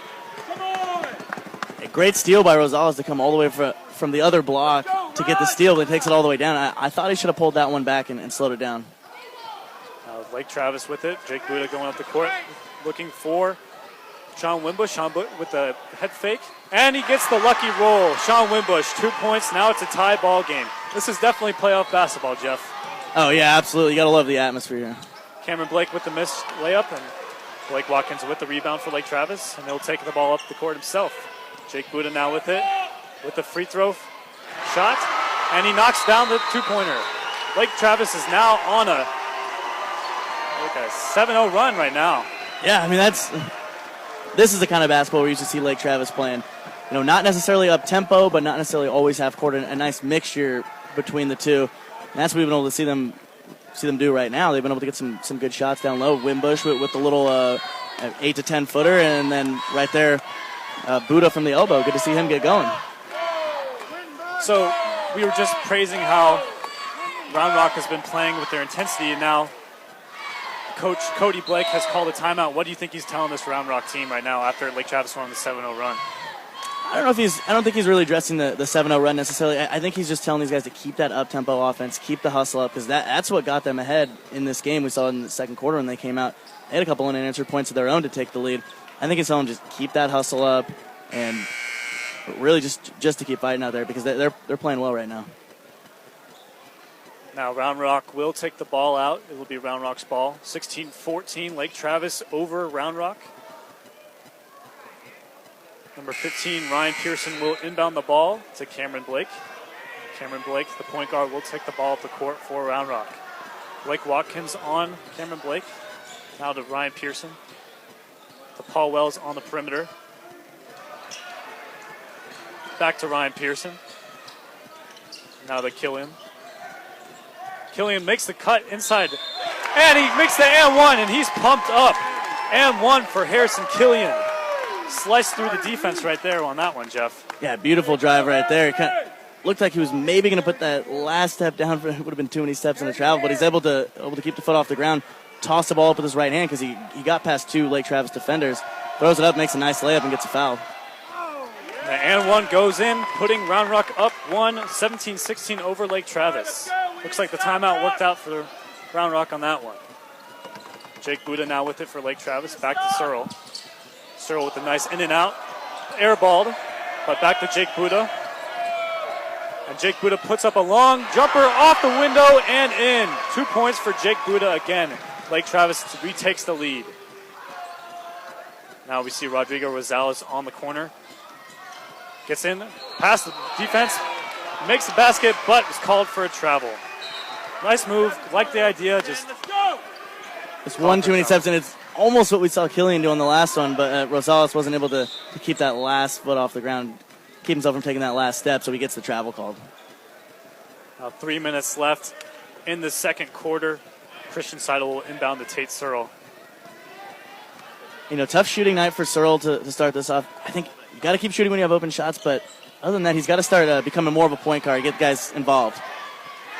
A great steal by Rosales to come all the way from the other block to get the steal, but he takes it all the way down. I thought he should have pulled that one back and slowed it down. Lake Travis with it. Jake Buddha going up the court, looking for Sean Wimbush. Sean with the head fake, and he gets the lucky roll. Sean Wimbush, 2 points. Now it's a tie ball game. This is definitely playoff basketball, Jeff. Oh, yeah, absolutely. You got to love the atmosphere here. Cameron Blake with the missed layup, and Blake Watkins with the rebound for Lake Travis, and he'll take the ball up the court himself. Jake Buddha now with it, with the free throw shot, and he knocks down the two-pointer. Lake Travis is now on a 7-0 run right now. Yeah, I mean, this is the kind of basketball we're used to see Lake Travis playing. You know, not necessarily up-tempo, but not necessarily always half-court, a nice mixture between the two. And that's what we've been able to see them do right now. They've been able to get some good shots down low. Wimbush with the little 8 to 10 footer, and then right there, Buddha from the elbow. Good to see him get going. So we were just praising how Round Rock has been playing with their intensity, and now Coach Cody Blake has called a timeout. What do you think he's telling this Round Rock team right now after Lake Travis won the 7-0 run? I don't think he's really addressing the 7-0 run necessarily. I think he's just telling these guys to keep that up-tempo offense, keep the hustle up, because that's what got them ahead in this game. We saw in the second quarter when they came out. They had a couple unanswered points of their own to take the lead. I think he's telling them just keep that hustle up and really just to keep fighting out there because they're playing well right now. Now Round Rock will take the ball out. It will be Round Rock's ball. 16-14, Lake Travis over Round Rock. Number 15, Ryan Pearson will inbound the ball to Cameron Blake. Cameron Blake, the point guard, will take the ball up the court for Round Rock. Blake Watkins on Cameron Blake. Now to Ryan Pearson. To Paul Wells on the perimeter. Back to Ryan Pearson. Now to Killian. Killian makes the cut inside. And he makes the and one, and he's pumped up. And one for Harrison Killian. Sliced through the defense right there on that one, Jeff. Yeah, beautiful drive right there. Looked like he was maybe going to put that last step down. It would have been too many steps in the travel, but he's able to keep the foot off the ground, toss the ball up with his right hand because he got past two Lake Travis defenders, throws it up, makes a nice layup, and gets a foul. The and one goes in, putting Round Rock up 17-16 over Lake Travis. Looks like the timeout worked out for Round Rock on that one. Jake Buddha now with it for Lake Travis. Back to Searle. Searle with a nice in and out. Airballed, but back to Jake Buddha. And Jake Buddha puts up a long jumper off the window and in. 2 points for Jake Buddha again. Lake Travis retakes the lead. Now we see Rodrigo Rosales on the corner. Gets in, past the defense, makes the basket, but is called for a travel. Nice move, like the idea, just... It's one too many steps, and it's almost what we saw Killian do on the last one, but Rosales wasn't able to keep that last foot off the ground, keep himself from taking that last step, so he gets the travel called. 3 minutes left in the second quarter. Christian Seidel will inbound to Tate Searle. You know, tough shooting night for Searle to start this off. I think you got to keep shooting when you have open shots, but other than that, he's got to start becoming more of a point guard, get guys involved.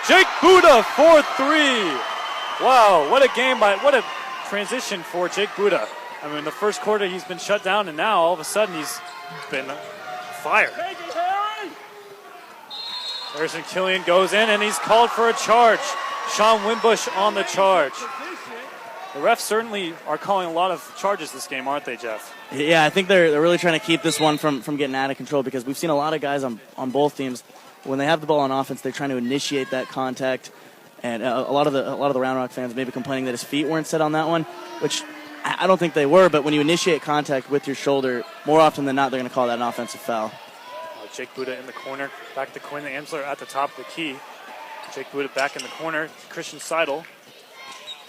Jake Buddha for three. Wow, what a game what a transition for Jake Buddha. I mean, in the first quarter, he's been shut down, and now all of a sudden he's been fired. Harrison Killian goes in, and he's called for a charge. Sean Wimbush on the charge. The refs certainly are calling a lot of charges this game, aren't they, Jeff? Yeah, I think they're really trying to keep this one from getting out of control because we've seen a lot of guys on both teams. When they have the ball on offense, they're trying to initiate that contact. And a lot of the Round Rock fans may be complaining that his feet weren't set on that one, which I don't think they were. But when you initiate contact with your shoulder, more often than not, they're going to call that an offensive foul. Jake Buddha in the corner. Back to Quinn Amsler at the top of the key. Jake Buddha back in the corner. Christian Seidel.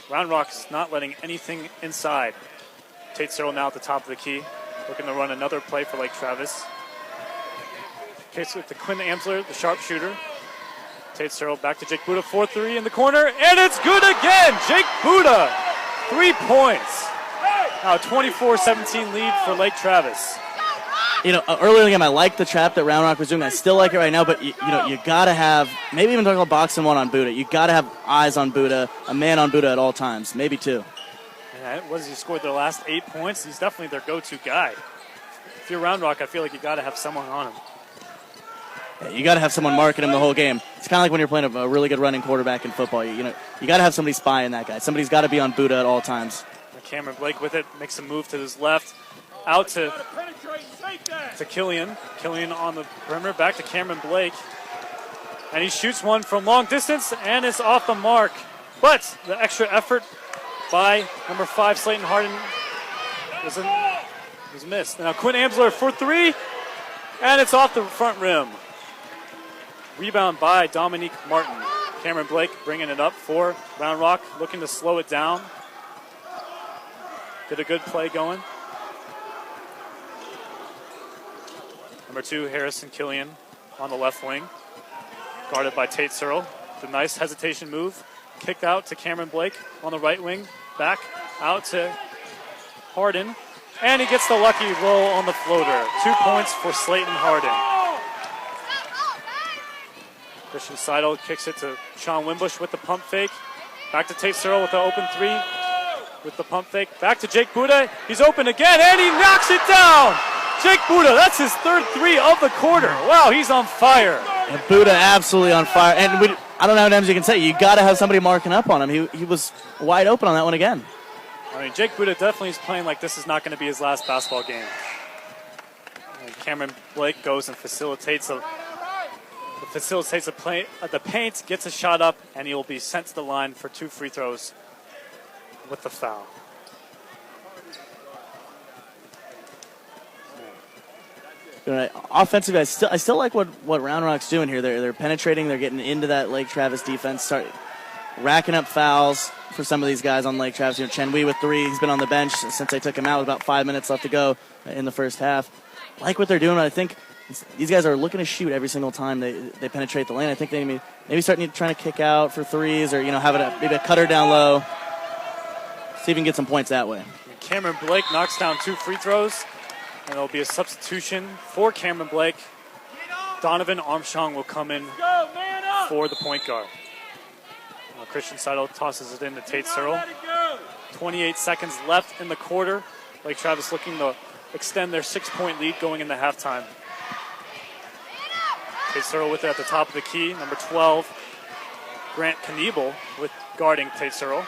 Round Rock's not letting anything inside. Tate Searle now at the top of the key. Looking to run another play for Lake Travis. Case with the Quinn Amsler, the sharpshooter. Tate Searle back to Jake Buddha, 4-3 in the corner, and it's good again! Jake Buddha, 3 points. Now 24-17 lead for Lake Travis. You know, earlier in the game, I liked the trap that Round Rock was doing. I still like it right now, but you got to have, maybe even talking about boxing one on Buddha, you got to have eyes on Buddha, a man on Buddha at all times, maybe two. And what has he scored their last 8 points? He's definitely their go-to guy. If you're Round Rock, I feel like you got to have someone on him. You got to have someone marking him the whole game. It's kind of like when you're playing a really good running quarterback in football. You got to have somebody spying that guy. Somebody's got to be on Buddha at all times. Cameron Blake with it, makes a move to his left, out to Killian. Killian on the perimeter, back to Cameron Blake. And he shoots one from long distance, and it's off the mark. But the extra effort by number 5, Slayton Harden, was missed. Now Quinn Amsler for 3, and it's off the front rim. Rebound by Dominique Martin. Cameron Blake bringing it up for Round Rock, looking to slow it down. Get a good play going. Number 2, Harrison Killian on the left wing, guarded by Tate Searle. The nice hesitation move. Kicked out to Cameron Blake on the right wing. Back out to Harden. And he gets the lucky roll on the floater. 2 points for Slayton Harden. Christian Seidel kicks it to Sean Wimbush with the pump fake. Back to Tate Searle with the open 3 with the pump fake. Back to Jake Buddha. He's open again, and he knocks it down. Jake Buddha, that's his 3rd 3 of the quarter. Wow, he's on fire. And Buddha absolutely on fire. And I don't know how many times you can say, you got to have somebody marking up on him. He was wide open on that one again. I mean, Jake Buddha definitely is playing like this is not going to be his last basketball game. And Cameron Blake goes and facilitates the play at the paint, gets a shot up, and he will be sent to the line for 2 free throws with the foul. Offensively, I still like what Round Rock's doing here. They're penetrating. They're getting into that Lake Travis defense, start racking up fouls for some of these guys on Lake Travis. Chen Wei with 3. He's been on the bench since they took him out with about 5 minutes left to go in the first half. Like what they're doing, but I think these guys are looking to shoot every single time they penetrate the lane. I think they maybe start trying to kick out for 3s or have maybe a cutter down low. See if we can get some points that way. Cameron Blake knocks down 2 free throws. And there'll be a substitution for Cameron Blake. Donovan Armstrong will come in for the point guard. Christian Seidel tosses it in to Tate Searle. 28 seconds left in the quarter. Lake Travis looking to extend their 6-point lead going into halftime. Tate Searle with it at the top of the key. Number 12, Grant Kniebel with guarding Tate Searle.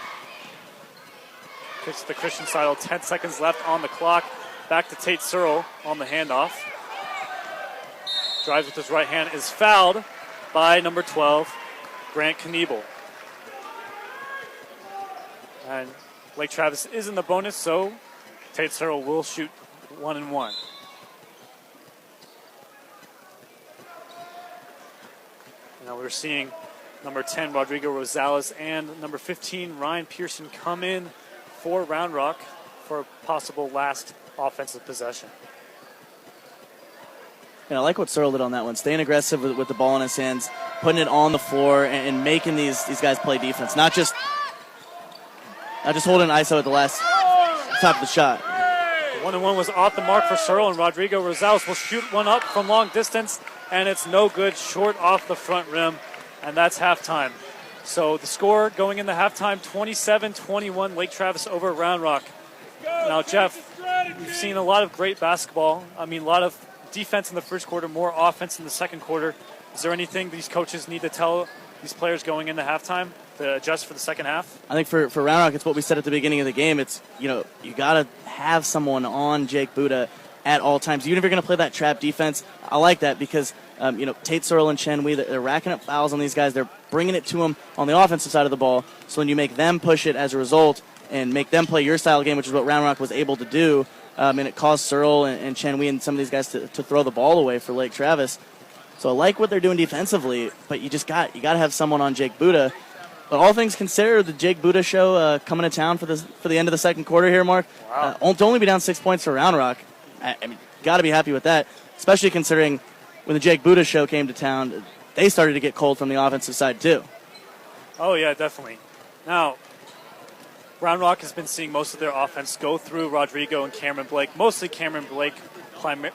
Kicks to Christian Seidel. 10 seconds left on the clock. Back to Tate Searle on the handoff. Drives with his right hand, is fouled by number 12, Grant Kniebel. And Lake Travis is in the bonus, so Tate Searle will shoot 1 and 1. Now we're seeing number 10, Rodrigo Rosales, and number 15, Ryan Pearson, come in for Round Rock for a possible last offensive possession. I like what Searle did on that one, staying aggressive with the ball in his hands, putting it on the floor, and making these guys play defense. Not just holding ISO at the last top of the shot. 1 and 1 was off the mark for Searle, and Rodrigo Rosales will shoot one up from long distance, and it's no good, short off the front rim, and that's halftime. So the score going into halftime, 27-21, Lake Travis over Round Rock. Now, Jeff, we've seen a lot of great basketball. I mean, a lot of defense in the first quarter, more offense in the second quarter. Is there anything these coaches need to tell these players going into halftime to adjust for the second half? I think for Round Rock, it's what we said at the beginning of the game. It's, you got to have someone on Jake Buddha at all times. Even if you're going to play that trap defense, I like that because, Tate Searle and Chen Wei, they're racking up fouls on these guys. They're bringing it to them on the offensive side of the ball. So when you make them push it as a result and make them play your style game, which is what Round Rock was able to do, and it caused Searle and Chen Wei and some of these guys to throw the ball away for Lake Travis. So I like what they're doing defensively, but you got to have someone on Jake Buddha. But all things considered, the Jake Buddha show coming to town for the end of the second quarter here, Mark. Wow. To only be down 6 points for Round Rock, I mean, got to be happy with that, especially considering when the Jake Buddha show came to town, they started to get cold from the offensive side too. Oh, yeah, definitely. Now, Round Rock has been seeing most of their offense go through Rodrigo and Cameron Blake, mostly Cameron Blake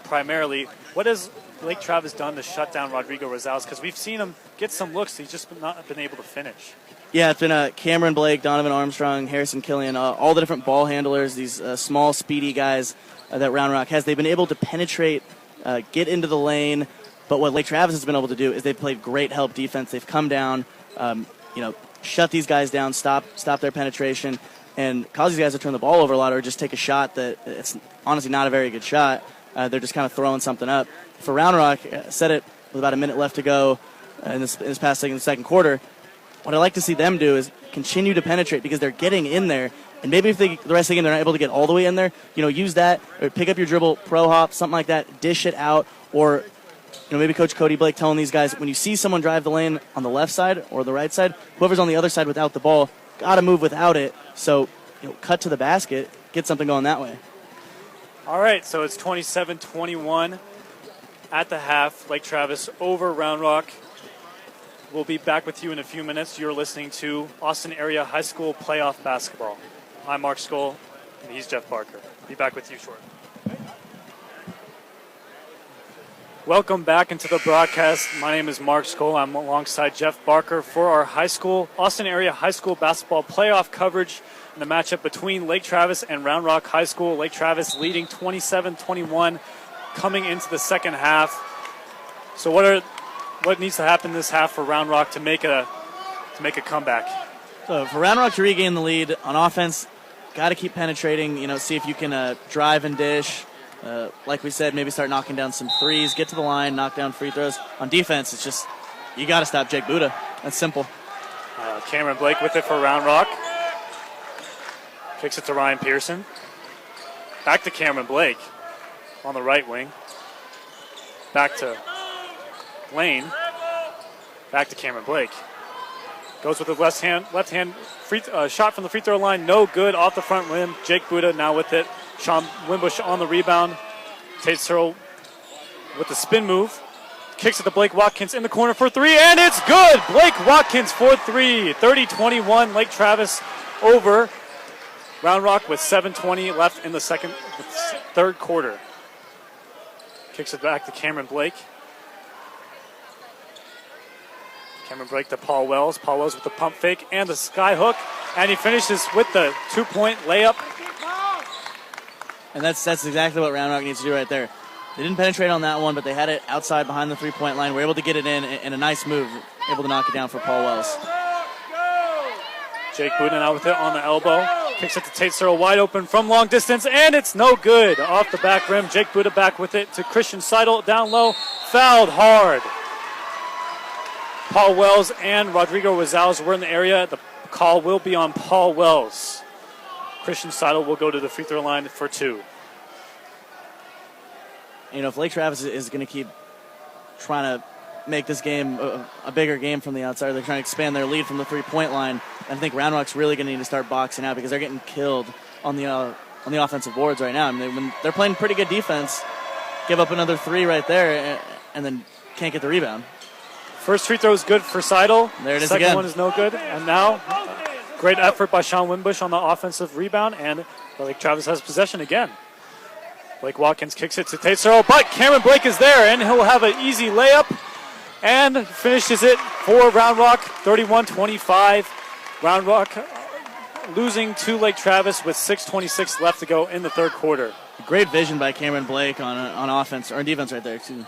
primarily. What has Lake Travis done to shut down Rodrigo Rosales? Because we've seen him get some looks, he's just not been able to finish. Yeah, it's been Cameron Blake, Donovan Armstrong, Harrison Killian, all the different ball handlers, these small, speedy guys that Round Rock has. They've been able to penetrate, get into the lane, But what Lake Travis has been able to do is they've played great help defense. They've come down, shut these guys down, stop their penetration, and cause these guys to turn the ball over a lot or just take a shot that it's honestly not a very good shot. They're just kind of throwing something up. For Round Rock, said it with about a minute left to go in this past second quarter, what I like to see them do is continue to penetrate because they're getting in there. And maybe if the rest of the game they're not able to get all the way in there, use that or pick up your dribble, pro hop, something like that, dish it out, or maybe Coach Cody Blake telling these guys, when you see someone drive the lane on the left side or the right side, whoever's on the other side without the ball, got to move without it. So, cut to the basket, get something going that way. All right, so it's 27-21 at the half. Lake Travis over Round Rock. We'll be back with you in a few minutes. You're listening to Austin Area High School Playoff Basketball. I'm Mark Skoll, and he's Jeff Barker. Be back with you shortly. Welcome back into the broadcast. My name is Mark Skoll. I'm alongside Jeff Barker for our Austin Area High School Basketball Playoff coverage in the matchup between Lake Travis and Round Rock High School. Lake Travis leading 27-21 coming into the second half. So what needs to happen this half for Round Rock to make a comeback? So for Round Rock to regain the lead on offense, got to keep penetrating. See if you can drive and dish. Like we said, maybe start knocking down some threes, get to the line, knock down free throws. On defense, it's just you got to stop Jake Buddha. That's simple. Cameron Blake with it for Round Rock. Kicks it to Ryan Pearson. Back to Cameron Blake on the right wing. Back to Lane. Back to Cameron Blake. Goes with the left hand shot from the free throw line. No good off the front rim. Jake Buddha now with it. Sean Wimbush on the rebound. Tate Searle with the spin move. Kicks it to Blake Watkins in the corner for three, and it's good! Blake Watkins for three. 30-21, Lake Travis over Round Rock with 7:20 left in the third quarter. Kicks it back to Cameron Blake. Cameron Blake to Paul Wells. Paul Wells with the pump fake and the sky hook, and he finishes with the 2-point layup. And that's exactly what Round Rock needs to do right there. They didn't penetrate on that one, but they had it outside behind the three-point line. Were able to get it in a nice move, able to knock it down for Paul Wells. Jake Buddha now with it on the elbow. Kicks it to Tate Searle wide open from long distance, and it's no good. Off the back rim, Jake Buddha back with it to Christian Seidel down low. Fouled hard. Paul Wells and Rodrigo Rosales were in the area. The call will be on Paul Wells. Christian Seidel will go to the free throw line for two. If Lake Travis is going to keep trying to make this game a bigger game from the outside, they're trying to expand their lead from the three-point line. I think Round Rock's really going to need to start boxing out because they're getting killed on the offensive boards right now. I mean, when they're playing pretty good defense, give up another three right there, and then can't get the rebound. First free throw is good for Seidel. There it is Second again. one is no good. And now, great effort by Sean Wimbush on the offensive rebound, and Lake Travis has possession again. Blake Watkins kicks it to Tate Searle, but Cameron Blake is there, and he'll have an easy layup and finishes it for Round Rock, 31-25. Round Rock losing to Lake Travis with 6:26 left to go in the third quarter. Great vision by Cameron Blake on offense, or defense right there, too.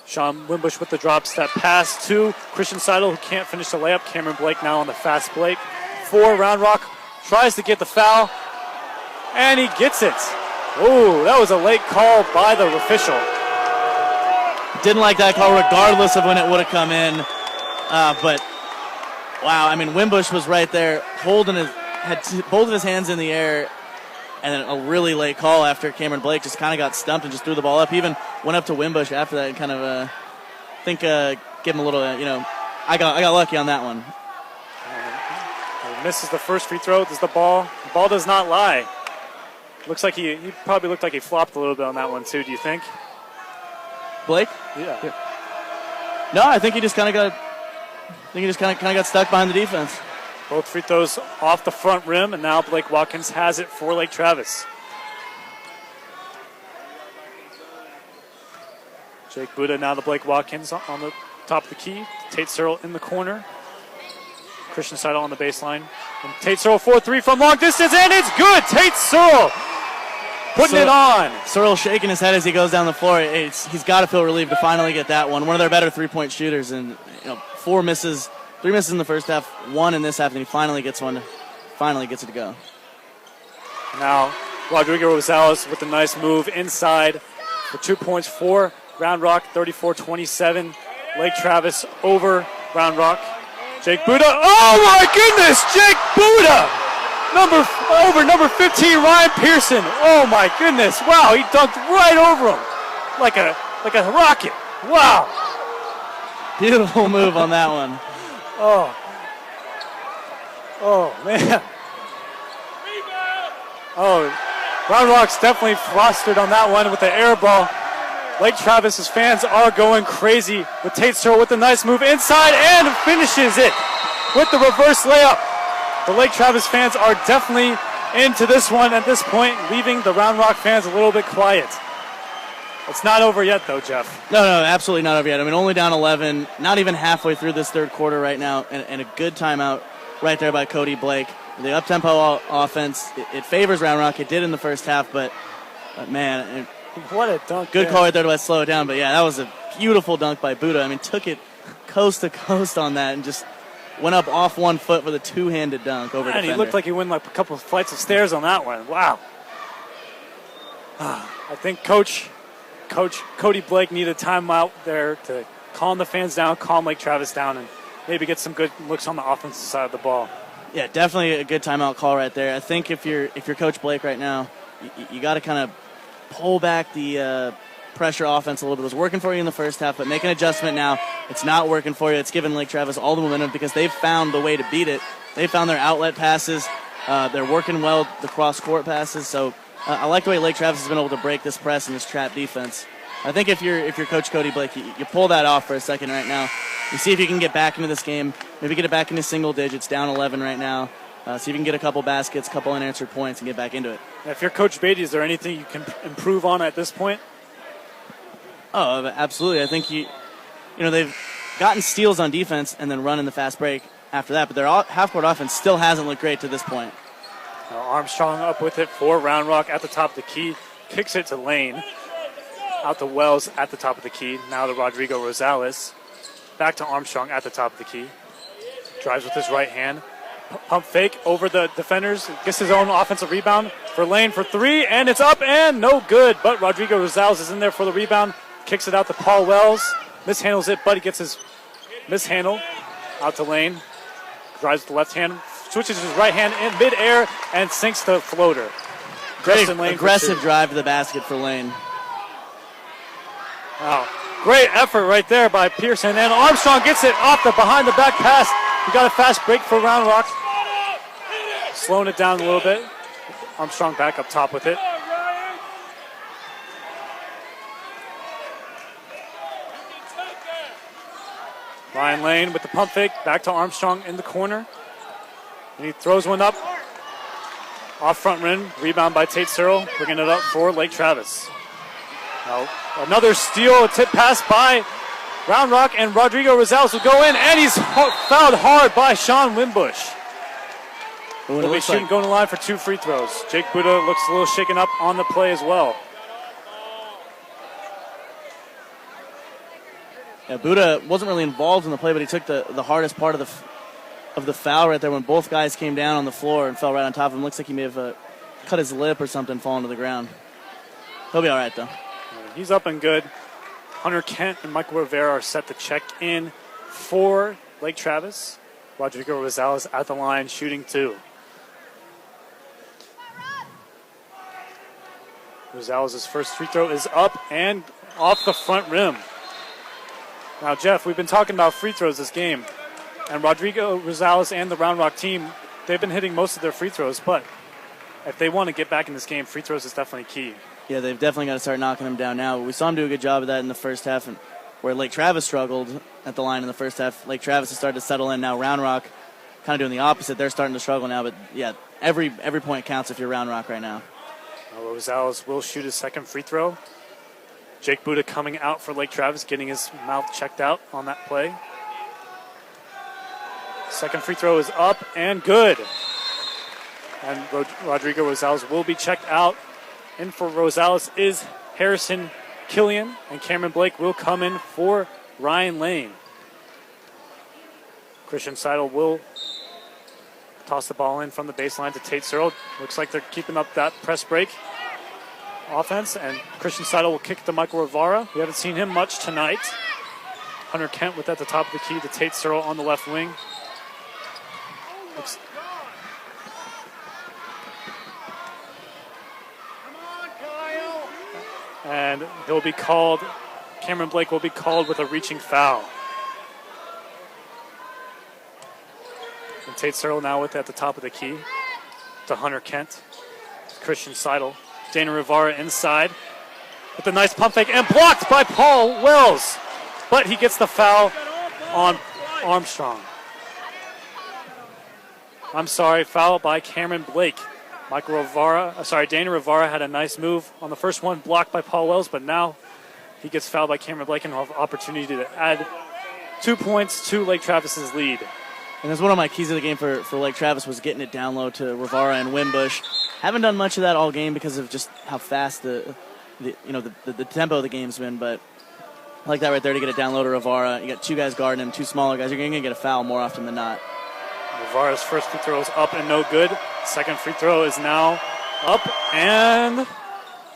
Sean Wimbush with the drop step pass to Christian Seidel, who can't finish the layup. Cameron Blake now on the fast break for Round Rock. Tries to get the foul, and he gets it. Ooh, that was a late call by the official. Didn't like that call regardless of when it would have come in. But, wow, I mean, Wimbush was right there had both of his hands in the air, and then a really late call after Cameron Blake just kind of got stumped and just threw the ball up. He even went up to Wimbush after that and kind of, give him a little, I got lucky on that one. He misses the first free throw. The ball does not lie. Looks like he probably looked like he flopped a little bit on that one too. Do you think? Blake? Yeah. No, I think he just kind of got stuck behind the defense. Both free throws off the front rim, and now Blake Watkins has it for Lake Travis. Jake Buddha now to Blake Watkins on the top of the key. Tate Searle in the corner. Christian Seidel on the baseline. And Tate Searle 4-3 from long distance, and it's good! Tate Searle putting it on. Searle shaking his head as he goes down the floor. He's got to feel relieved to finally get that one. One of their better three-point shooters, and 3 misses in the first half, 1 in this half, and he finally gets one. Finally gets it to go. Now, Rodrigo Rosales with a nice move inside for 2 points for Round Rock, 34-27. Lake Travis over Round Rock. Jake Buda. Oh my goodness, Jake Buda! Number 15, Ryan Pearson. Oh my goodness! Wow, he dunked right over him like a rocket. Wow! Beautiful move on that one. Oh man! Oh, Round Rock's definitely flustered on that one with the air ball. Lake Travis's fans are going crazy with Tate Searle with a nice move inside and finishes it with the reverse layup. The Lake Travis fans are definitely into this one at this point, leaving the Round Rock fans a little bit quiet. It's not over yet, though, Jeff. No, absolutely not over yet. I mean, only down 11, not even halfway through this third quarter right now, and a good timeout right there by Cody Blake. The up-tempo offense, it favors Round Rock. It did in the first half, but man, what a dunk. Good call right there to slow it down, but yeah, that was a beautiful dunk by Buda. I mean, took it coast to coast on that and just went up off 1 foot with a two-handed dunk over defender. And he looked like he went like a couple of flights of stairs on that one. Wow. I think Coach Cody Blake needed a timeout there to calm the fans down, calm Lake Travis down, and maybe get some good looks on the offensive side of the ball. Yeah, definitely a good timeout call right there. I think if you're Coach Blake right now, you got to kind of pull back the pressure offense a little bit. It was working for you in the first half, but make an adjustment now. It's not working for you. It's given Lake Travis all the momentum because they've found the way to beat it. They found their outlet passes. They're working well the cross-court passes. So I like the way Lake Travis has been able to break this press and this trap defense. I think if you're Coach Cody Blake, you pull that off for a second right now. You see if you can get back into this game. Maybe get it back into single digits, down 11 right now. See if you can get a couple baskets, a couple unanswered points, and get back into it. If you're Coach Beatty, is there anything you can improve on at this point? Oh, absolutely. I think they've gotten steals on defense and then run in the fast break after that, but their half-court offense still hasn't looked great to this point. Armstrong up with it for Round Rock at the top of the key. Kicks it to Lane. Out to Wells at the top of the key. Now to Rodrigo Rosales. Back to Armstrong at the top of the key. Drives with his right hand. Pump fake over the defenders. Gets his own offensive rebound for Lane for 3. And it's up and no good. But Rodrigo Rosales is in there for the rebound. Kicks it out to Paul Wells. Mishandles it, but he gets his mishandle. Out to Lane. Drives with the left hand. Switches his right hand in midair and sinks the floater. Great aggressive drive to the basket for Lane. Wow. Great effort right there by Pearson. And Armstrong gets it off the behind the back pass. We got a fast break for Round Rock. Slowing it down a little bit. Armstrong back up top with it. Ryan Lane with the pump fake. Back to Armstrong in the corner. And he throws one up. Off front rim. Rebound by Tate Searle. Bringing it up for Lake Travis. Now, another steal, a tip pass by Round Rock, and Rodrigo Rosales will go in, and he's fouled hard by Sean Wimbush. He'll be shooting, going to the line for 2 free throws. Jake Buda looks a little shaken up on the play as well. Yeah, Buda wasn't really involved in the play, but he took the hardest part of the foul right there when both guys came down on the floor and fell right on top of him. Looks like he may have cut his lip or something, falling to the ground. He'll be all right, though. He's up and good. Hunter Kent and Michael Rivera are set to check in for Lake Travis. Rodrigo Rosales at the line, shooting 2. Rosales' first free throw is up and off the front rim. Now, Jeff, we've been talking about free throws this game. And Rodrigo Rosales and the Round Rock team, they've been hitting most of their free throws. But if they want to get back in this game, free throws is definitely key. Yeah, they've definitely got to start knocking them down now. We saw him do a good job of that in the first half, and where Lake Travis struggled at the line in the first half. Lake Travis has started to settle in now. Round Rock kind of doing the opposite. They're starting to struggle now, but yeah, every point counts if you're Round Rock right now. Rosales will shoot his second free throw. Jake Buda coming out for Lake Travis, getting his mouth checked out on that play. Second free throw is up and good. And Rodrigo Rosales will be checked out In for Rosales is Harrison Killian, and Cameron Blake will come in for Ryan Lane. Christian Seidel will toss the ball in from the baseline to Tate Searle. Looks like they're keeping up that press break offense, and Christian Seidel will kick to Michael Rivara. We haven't seen him much tonight. Hunter Kent with at the top of the key to Tate Searle on the left wing. And he'll be called, Cameron Blake will be called with a reaching foul. And Tate Searle now with at the top of the key to Hunter Kent. Christian Seidel. Dana Rivara inside with a nice pump fake and blocked by Paul Wells. But he gets the foul on Armstrong. I'm sorry, foul by Cameron Blake. Dana Rivara had a nice move on the first one, blocked by Paul Wells, but now he gets fouled by Cameron Blake and will have opportunity to add 2 points to Lake Travis's lead. And that's one of my keys of the game for Lake Travis was getting it down low to Rivara and Wimbush. Haven't done much of that all game because of just how fast the tempo of the game's been, but I like that right there to get it down low to Rivara. You got two guys guarding him, two smaller guys. You're going to get a foul more often than not. Rivara's first free throw is up and no good. Second free throw is now up and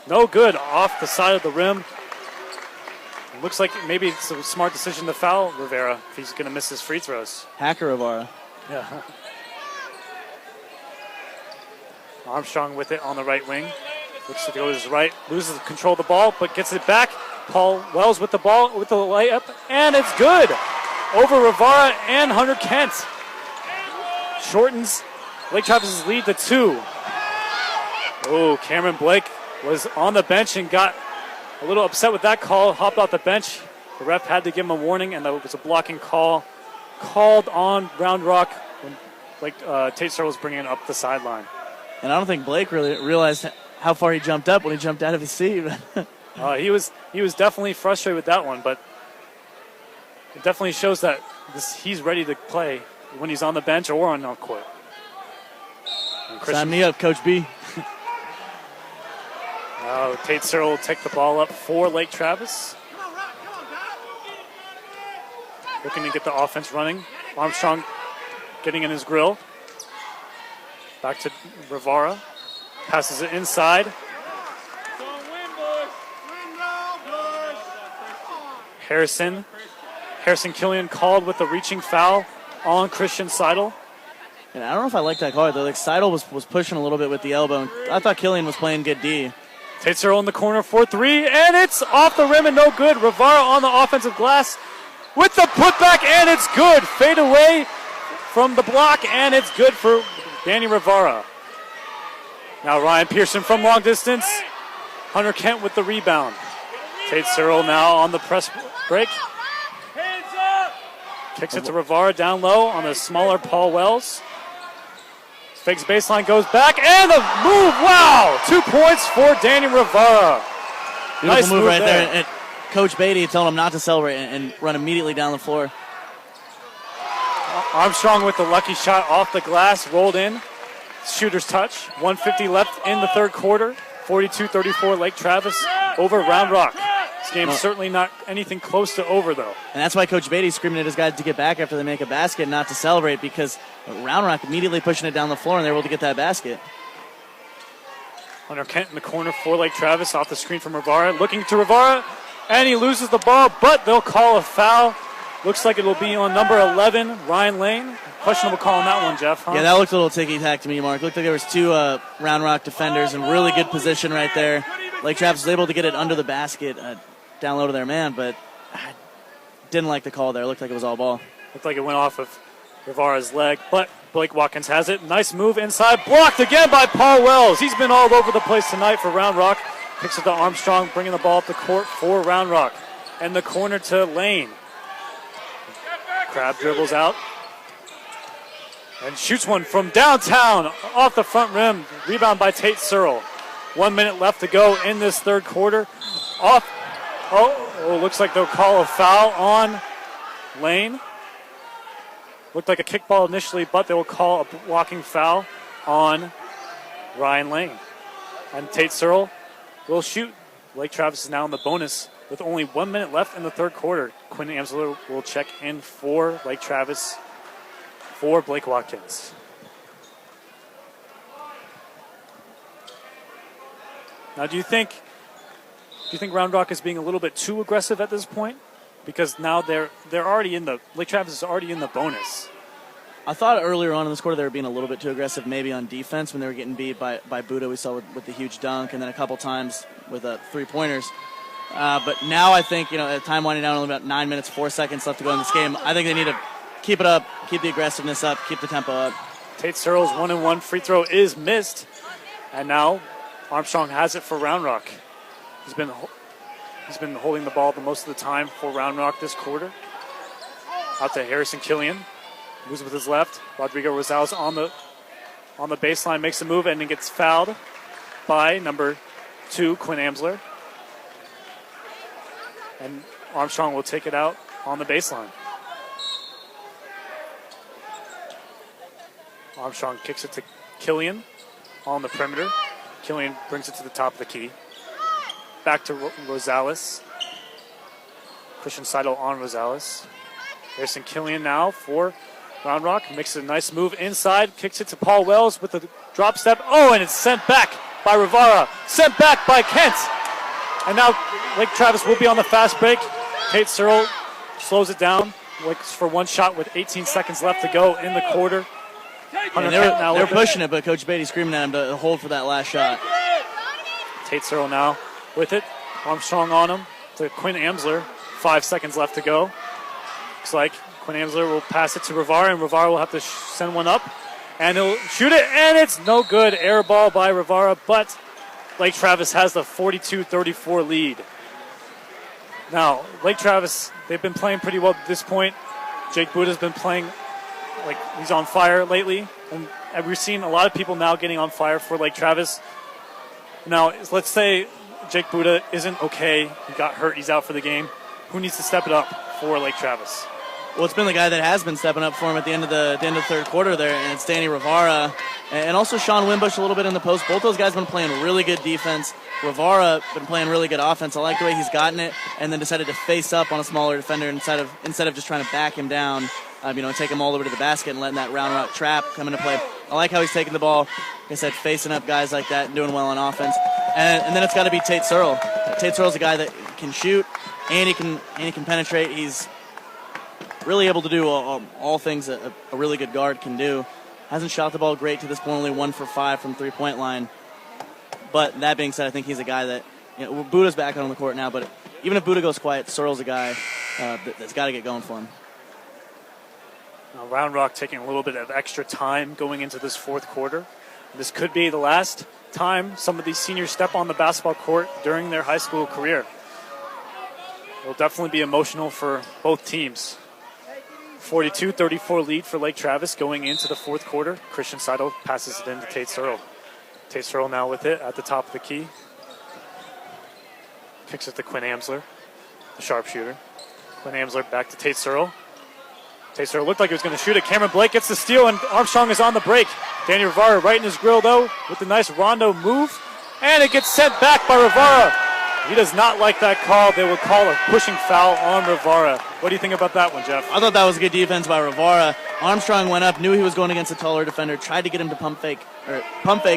no good. Off the side of the rim. It looks like maybe it's a smart decision to foul Rivera if he's going to miss his free throws. Hacker Rivara. Yeah. Armstrong with it on the right wing. Looks to go to his right, loses control of the ball, but gets it back. Paul Wells with the ball, with the layup, and it's good. Over Rivara and Hunter Kent. Shortens Lake Travis's lead to 2. Oh, Cameron Blake was on the bench and got a little upset with that call, hopped off the bench. The ref had to give him a warning, and that was a blocking call called on Round Rock when Tate Searle was bringing it up the sideline. And I don't think Blake really realized how far he jumped up when he jumped out of his seat. He was definitely frustrated with that one, but it definitely shows that he's ready to play when he's on the bench or on the court. Sign me up, Coach B. Tate Searle will take the ball up for Lake Travis. Looking to get the offense running. Armstrong getting in his grill. Back to Rivara. Passes it inside. Harrison Killian called with the reaching foul on Christian Seidel. And I don't know if I like that call though. Like Seidel was pushing a little bit with the elbow. I thought Killian was playing good D. Tate Searle in the corner for 3, and it's off the rim and no good. Rivara on the offensive glass with the putback, and it's good. Fade away from the block, and it's good for Danny Rivara. Now Ryan Pearson from long distance. Hunter Kent with the rebound. Tate Searle now on the press break. Kicks it to Rivara down low on the smaller Paul Wells. Fakes baseline, goes back, and the move. Wow! 2 points for Danny Rivara. Beautiful Nice move right there. there. And Coach Beatty told him not to celebrate and run immediately down the floor. Armstrong with the lucky shot off the glass, rolled in. Shooter's touch. 1:50 left in the third quarter. 42-34 Lake Travis over Round Rock. This game's certainly not anything close to over, though. And that's why Coach Beatty's screaming at his guys to get back after they make a basket, not to celebrate, because Round Rock immediately pushing it down the floor, and they're able to get that basket. Hunter Kent in the corner for Lake Travis, off the screen from Rivara. Looking to Rivara, and he loses the ball, but they'll call a foul. Looks like it will be on number 11, Ryan Lane. Questionable call on that one, Jeff. Huh? Yeah, that looked a little ticky-tack to me, Mark. Looked like there was two Round Rock defenders in really good position right there. Lake Travis was able to get it under the basket, down low to their man, but I didn't like the call there. It looked like it was all ball. Looked like it went off of Rivara's leg, but Blake Watkins has it. Nice move inside. Blocked again by Paul Wells. He's been all over the place tonight for Round Rock. Picks it to Armstrong, bringing the ball up the court for Round Rock. And the corner to Lane. Crab dribbles out and shoots one from downtown off the front rim. Rebound by Tate Searle. 1 minute left to go in this third quarter. Looks like they'll call a foul on Lane. Looked like a kickball initially, but they will call a blocking foul on Ryan Lane. And Tate Searle will shoot. Lake Travis is now in the bonus with only 1 minute left in the third quarter. Quinn Amsler will check in for Lake Travis for Blake Watkins. Now, do you think Round Rock is being a little bit too aggressive at this point? Because now they're already in the Lake Travis is already in the bonus. I thought earlier on in this quarter they were being a little bit too aggressive, maybe on defense when they were getting beat by Buddha. We saw with the huge dunk, and then a couple times with 3-pointers. But now I think, time winding down, only about 9 minutes, 4 seconds left to go in this game. I think they need to keep it up, keep the aggressiveness up, keep the tempo up. Tate Searle's 1-and-1 free throw is missed, and now Armstrong has it for Round Rock. He's been holding the ball the most of the time for Round Rock this quarter. Out to Harrison Killian. Moves with his left. Rodrigo Rosales on the baseline, makes a move, and then gets fouled by number 2, Quinn Amsler. And Armstrong will take it out on the baseline. Armstrong kicks it to Killian on the perimeter. Killian brings it to the top of the key. Back to Rosales. Christian Seidel on Rosales. Harrison Killian now for Round Rock. Makes a nice move inside. Kicks it to Paul Wells with the drop step. Oh, and it's sent back by Rivara. Sent back by Kent. And now Lake Travis will be on the fast break. Tate Searle slows it down. Looks for one shot with 18 seconds left to go in the quarter. And they were pushing it, but Coach Beatty screaming at him to hold for that last shot. Tate Searle now with it. Armstrong on him to Quinn Amsler. 5 seconds left to go. Looks like Quinn Amsler will pass it to Rivara, and Rivara will have to send one up. And he'll shoot it, and it's no good. Air ball by Rivara, but Lake Travis has the 42-34 lead. Now, Lake Travis, they've been playing pretty well at this point. Jake Buddha's been playing like he's on fire lately. And we're seeing a lot of people now getting on fire for Lake Travis. Now, let's say Jake Buddha isn't okay. He got hurt. He's out for the game. Who needs to step it up for Lake Travis? Well, it's been the guy that has been stepping up for him at the end of the third quarter there, and it's Danny Rivara. And also Sean Wimbush a little bit in the post. Both those guys have been playing really good defense. Rivara been playing really good offense. I like the way he's gotten it, and then decided to face up on a smaller defender instead of just trying to back him down, and take him all the way to the basket and letting that Round Rock trap come into play. I like how he's taking the ball, like I said, facing up guys like that and doing well on offense. And then it's got to be Tate Searle. Tate Searle's a guy that can shoot and he can penetrate. He's really able to do all things a really good guard can do. Hasn't shot the ball great to this point, only 1 for 5 from three-point line. But that being said, I think he's a guy that, Buddha's back on the court now, but even if Buddha goes quiet, Searle's a guy that's got to get going for him. Now, Round Rock taking a little bit of extra time going into this fourth quarter. This could be the last time some of these seniors step on the basketball court during their high school career. It'll definitely be emotional for both teams. 42-34 lead for Lake Travis going into the fourth quarter. Christian Seidel passes it in to Tate Searle. Tate Searle now with it at the top of the key. Kicks it to Quinn Amsler, the sharpshooter. Quinn Amsler back to Tate Searle. Tate Searle looked like he was going to shoot it. Cameron Blake gets the steal, and Armstrong is on the break. Danny Rivara right in his grill, though, with the nice rondo move. And it gets sent back by Rivara. He does not like that call. They will call a pushing foul on Rivara. What do you think about that one, Jeff? I thought that was good defense by Rivara. Armstrong went up, knew he was going against a taller defender, tried to get him to pump faked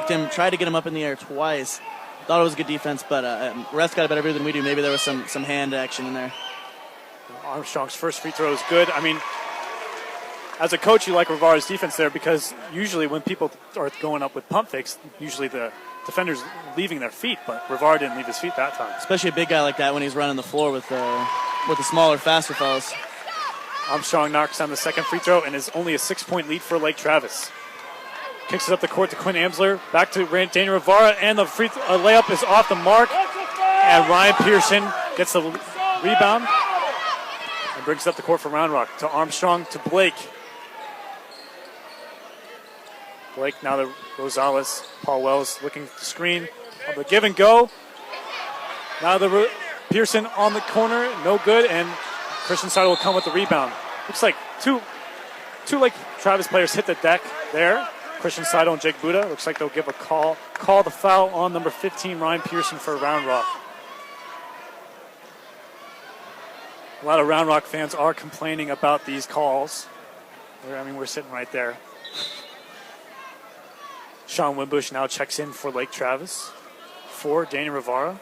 him, tried to get him up in the air twice. Thought it was good defense, but refs got a better view than we do. Maybe there was some hand action in there. Armstrong's first free throw is good. I mean, as a coach, you like Rivara's defense there because usually when people are going up with pump fakes, usually the defender's leaving their feet, but Rivara didn't leave his feet that time. Especially a big guy like that when he's running the floor with the smaller, faster fellas. Armstrong knocks down the second free throw and is only a 6-point lead for Lake Travis. Kicks it up the court to Quinn Amsler, back to Danny Rivara, and the layup is off the mark. And Ryan Pearson gets the rebound and brings it up the court for Round Rock to Armstrong to Blake. Blake now to Rosales. Paul Wells looking at the screen on the give and go. Now the Pearson on the corner, no good, and Christian Seidel will come with the rebound. Looks like two Lake Travis players hit the deck there. Christian Seidel and Jake Buddha. Looks like they'll give a call the foul on number 15, Ryan Pearson, for Round Rock. A lot of Round Rock fans are complaining about these calls. I mean, we're sitting right there. Sean Wimbush now checks in for Lake Travis for Danny Rivera.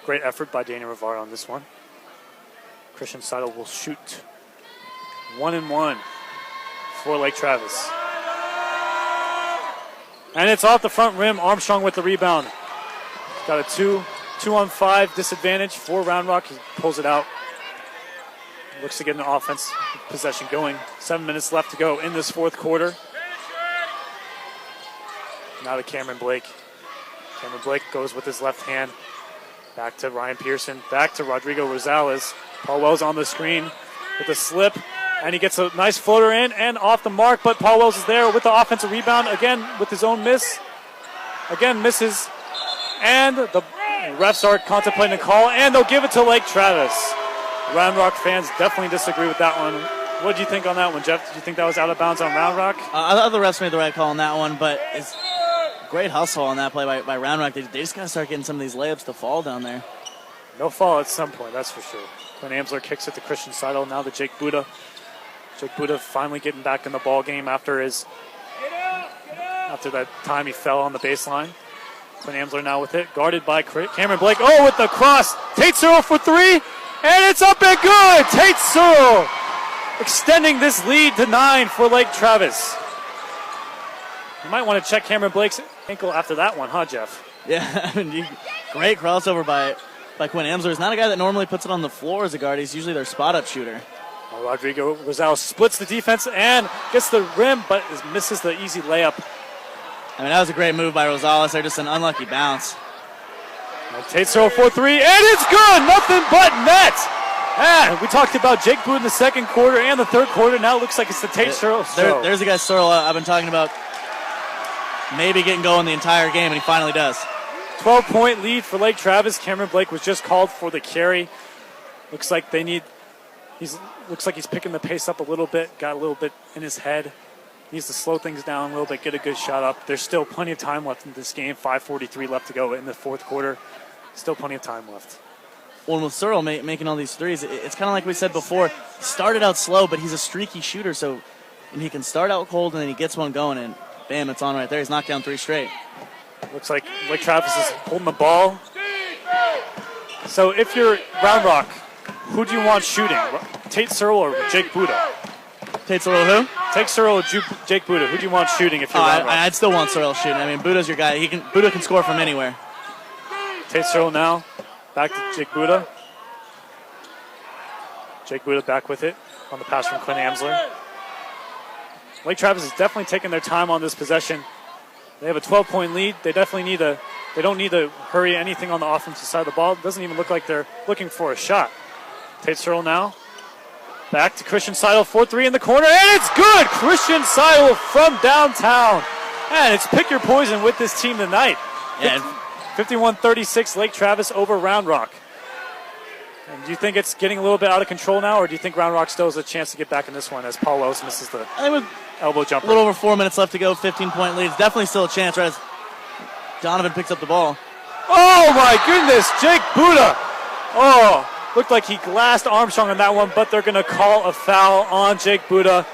Great effort by Danny Rivera on this one. Christian Seidel will shoot 1-1 for Lake Travis. And it's off the front rim. Armstrong with the rebound. Got a 2-on-5 disadvantage for Round Rock. He pulls it out. Looks to get an offense possession going. 7 minutes left to go in this fourth quarter. Now to Cameron Blake. Cameron Blake goes with his left hand. Back to Ryan Pearson. Back to Rodrigo Rosales. Paul Wells on the screen with a slip. And he gets a nice floater in and off the mark. But Paul Wells is there with the offensive rebound. Again with his own miss. Again misses. And the refs are contemplating a call. And they'll give it to Lake Travis. Round Rock fans definitely disagree with that one. What did you think on that one, Jeff? Did you think that was out of bounds on Round Rock? I thought the refs made the right call on that one, but it's great hustle on that play by Round Rock. They just got to start getting some of these layups to fall down there. No fall at some point, that's for sure. Quinn Amsler kicks it to Christian Seidel, now to Jake Buddha. Jake Buddha finally getting back in the ball game after that time he fell on the baseline. Quinn Amsler now with it, guarded by Cameron Blake. Oh, with the cross. Tate Searle for three, and it's up and good. Tate Searle extending this lead to 9 for Lake Travis. You might want to check Cameron Blake's ankle after that one, huh, Jeff? Yeah, I mean, great crossover by Quinn Amsler. He's not a guy that normally puts it on the floor as a guard. He's usually their spot-up shooter. Well, Rodrigo Rosales splits the defense and gets the rim, but misses the easy layup. I mean, that was a great move by Rosales. They're just an unlucky bounce. And Tate Searle for three, and it's good! Nothing but net! And we talked about Jake Booth in the second quarter and the third quarter. Now it looks like it's the Tate Searle show. There's the guy Searle I've been talking about maybe getting going the entire game, and he finally does. 12-point lead for Lake Travis. Cameron Blake was just called for the carry. Looks like he's picking the pace up a little bit. Got a little bit in his head. Needs to slow things down a little bit, get a good shot up. There's still plenty of time left in this game. 5:43 left to go in the fourth quarter. Still plenty of time left. Well, with Searle making all these threes, it's kind of like we said before. He started out slow, but he's a streaky shooter, and he can start out cold, and then he gets one going, and bam, it's on right there. He's knocked down 3 straight. Looks like Lake Travis is holding the ball. So if you're Round Rock, who do you want shooting? Tate Searle or Jake Buddha? Tate Searle who? Tate Searle or Jake Buddha. Who do you want shooting if you're Round Rock? I'd still want Searle shooting. I mean, Buddha's your guy. Buddha can score from anywhere. Tate Searle now. Back to Jake Buddha. Jake Buddha back with it on the pass from Quinn Amsler. Lake Travis is definitely taking their time on this possession. They have a 12-point lead. They don't need to hurry anything on the offensive side of the ball. It doesn't even look like they're looking for a shot. Tate Searle now. Back to Christian Seidel, 4-3 in the corner, and it's good! Christian Seidel from downtown. And it's pick your poison with this team tonight. Yeah. 51-36, Lake Travis over Round Rock. And do you think it's getting a little bit out of control now, or do you think Round Rock still has a chance to get back in this one as Paul Wells misses the elbow jumper? A little over 4 minutes left to go, 15-point lead. It's definitely still a chance, right, as Donovan picks up the ball. Oh, my goodness, Jake Buddha. Oh, looked like he glassed Armstrong on that one, but they're going to call a foul on Jake Buddha.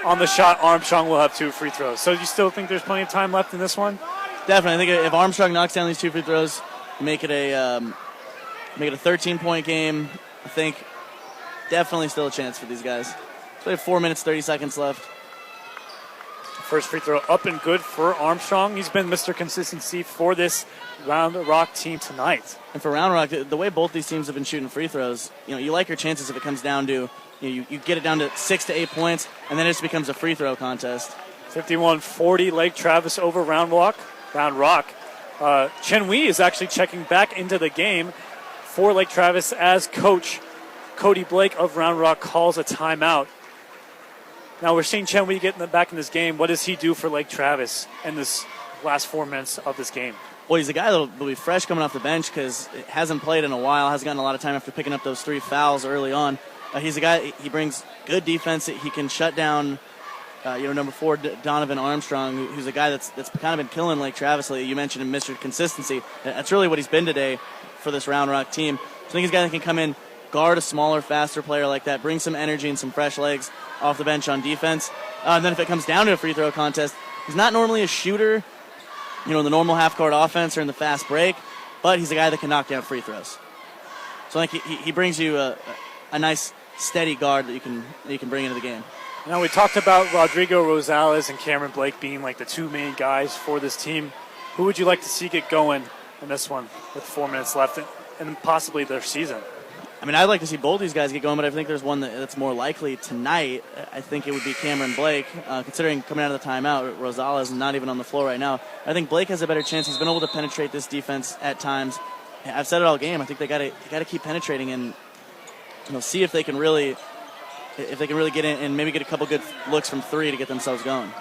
On the shot, Armstrong will have 2 free throws. So you still think there's plenty of time left in this one? Definitely. I think if Armstrong knocks down these 2 free throws, make it a 13-point game. I think definitely still a chance for these guys. So they have 4 minutes, 30 seconds left. First free throw up and good for Armstrong. He's been Mr. Consistency for this Round Rock team tonight. And for Round Rock, the way both these teams have been shooting free throws, you like your chances if it comes down to, you get it down to 6 to 8 points, and then it just becomes a free throw contest. 51-40, Lake Travis over Round Rock. Chen Wei is actually checking back into the game for Lake Travis as Coach Cody Blake of Round Rock calls a timeout. Now we're seeing Chen Wei getting back in this game. What does he do for Lake Travis in this last 4 minutes of this game? Well, he's a guy that'll be fresh coming off the bench because it hasn't played in a while, hasn't gotten a lot of time after picking up those 3 fouls early on. He's a guy, he brings good defense. He can shut down number 4, Donovan Armstrong, who's a guy that's kind of been killing Lake Travis lately. You mentioned him, Mr. Consistency. That's really what he's been today for this Round Rock team. So I think he's a guy that can come in, guard a smaller, faster player like that, bring some energy and some fresh legs off the bench on defense. And then if it comes down to a free throw contest, he's not normally a shooter, in the normal half-court offense or in the fast break, but he's a guy that can knock down free throws. So I think he brings you a nice, steady guard that you can bring into the game. Now, we talked about Rodrigo Rosales and Cameron Blake being like the two main guys for this team. Who would you like to see get going in this one with 4 minutes left and possibly their season? I mean, I'd like to see both these guys get going, but I think there's one that's more likely tonight. I think it would be Cameron Blake, considering coming out of the timeout. Rosales is not even on the floor right now. I think Blake has a better chance. He's been able to penetrate this defense at times. I've said it all game. I think they got to keep penetrating and see if they can really get in and maybe get a couple good looks from 3 to get themselves going.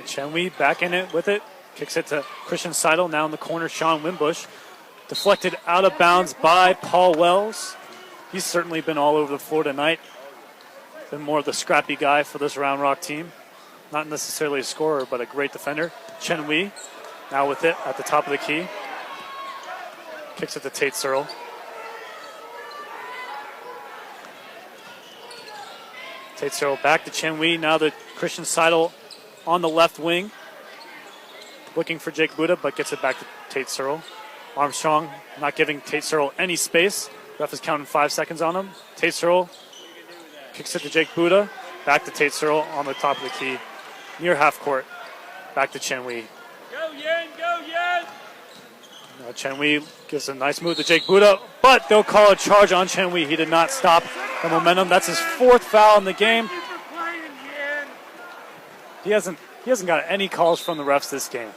Chen Wei back in it with it. Kicks it to Christian Seidel. Now in the corner, Sean Wimbush. Deflected out of bounds by Paul Wells. He's certainly been all over the floor tonight. Been more of the scrappy guy for this Round Rock team. Not necessarily a scorer, but a great defender. Chen Wei now with it at the top of the key. Kicks it to Tate Searle. Tate Searle back to Chen Wei. Now the Christian Seidel on the left wing. Looking for Jake Buddha, but gets it back to Tate Searle. Armstrong not giving Tate Searle any space. Ref is counting 5 seconds on him. Tate Searle kicks it to Jake Buddha. Back to Tate Searle on the top of the key. Near half court. Back to Chen Wei. Go, Yen! Go, Yen! Now Chen Wei gives a nice move to Jake Buddha, but they'll call a charge on Chen Wei. He did not stop the momentum. That's his 4th foul in the game. Keep her playing, Yen! He hasn't got any calls from the refs this game.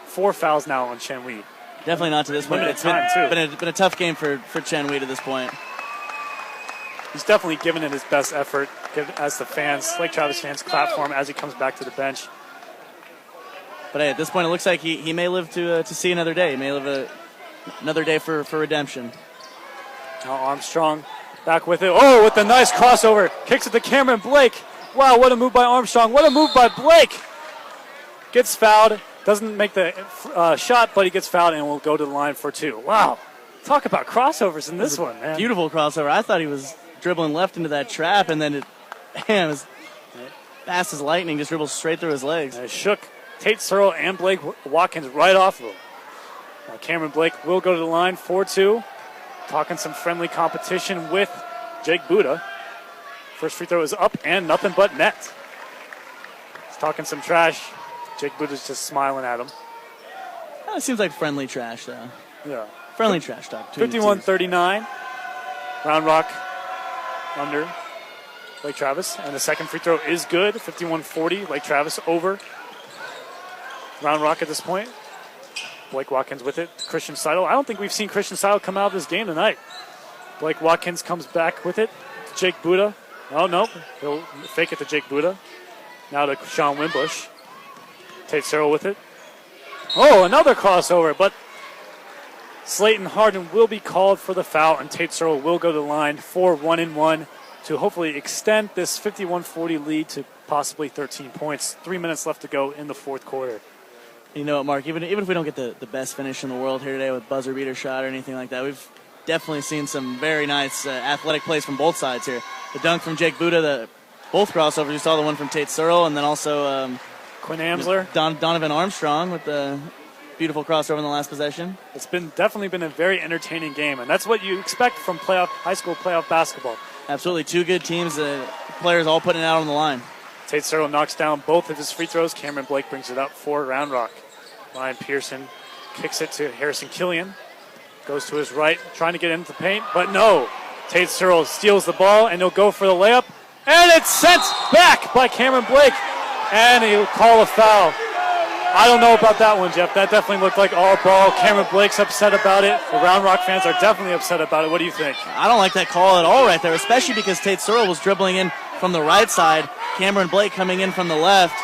4 fouls now on Chen Wei. Definitely not to this point. Limited It's time, too. been a tough game for Chen Wei to this point. He's definitely given it his best effort as the fans, Lake Travis fans, clap for him as he comes back to the bench. But hey, at this point, it looks like he may live to see another day. He may live another day for redemption. Now Armstrong back with it. Oh, with the nice crossover. Kicks it to Cameron Blake. Wow, what a move by Armstrong. What a move by Blake. Gets fouled. Doesn't make the shot, but he gets fouled and will go to the line for 2. Wow. Talk about crossovers in this one, man. Beautiful crossover. I thought he was dribbling left into that trap, and then it was fast as lightning, just dribbles straight through his legs. And it shook Tate Searle and Blake Watkins right off of him. Now Cameron Blake will go to the line 4-2. Talking some friendly competition with Jake Buddha. First free throw is up and nothing but net. He's talking some trash. Jake Buddha's just smiling at him. It seems like friendly trash, though. Yeah. Friendly trash talk. 51-39. Round Rock under Lake Travis. And the second free throw is good. 51-40. Lake Travis over Round Rock at this point. Blake Watkins with it. Christian Seidel. I don't think we've seen Christian Seidel come out of this game tonight. Blake Watkins comes back with it. Jake Buddha. Oh, no. He'll fake it to Jake Buddha. Now to Sean Wimbush. Tate Searle with it. Oh, another crossover, but Slayton Harden will be called for the foul, and Tate Searle will go to the line for 1-and-1 to hopefully extend this 51-40 lead to possibly 13 points. 3 minutes left to go in the 4th quarter. You know what, Mark, even if we don't get the best finish in the world here today with buzzer beater shot or anything like that, we've definitely seen some very nice athletic plays from both sides here. The dunk from Jake Buddha, both crossovers. You saw the one from Tate Searle, and then also Quinn Amsler. Donovan Armstrong with the beautiful crossover in the last possession. It's definitely been a very entertaining game, and that's what you expect from high school playoff basketball. Absolutely, 2 good teams, players all putting it out on the line. Tate Searle knocks down both of his free throws. Cameron Blake brings it up for Round Rock. Ryan Pearson kicks it to Harrison Killian. Goes to his right, trying to get into the paint, but no. Tate Searle steals the ball, and he'll go for the layup. And it's sent back by Cameron Blake. And he'll call a foul. I don't know about that one, Jeff. That definitely looked like all ball. Cameron Blake's upset about it. The Round Rock fans are definitely upset about it. What do you think? I don't like that call at all right there, especially because Tate Searle was dribbling in from the right side. Cameron Blake coming in from the left.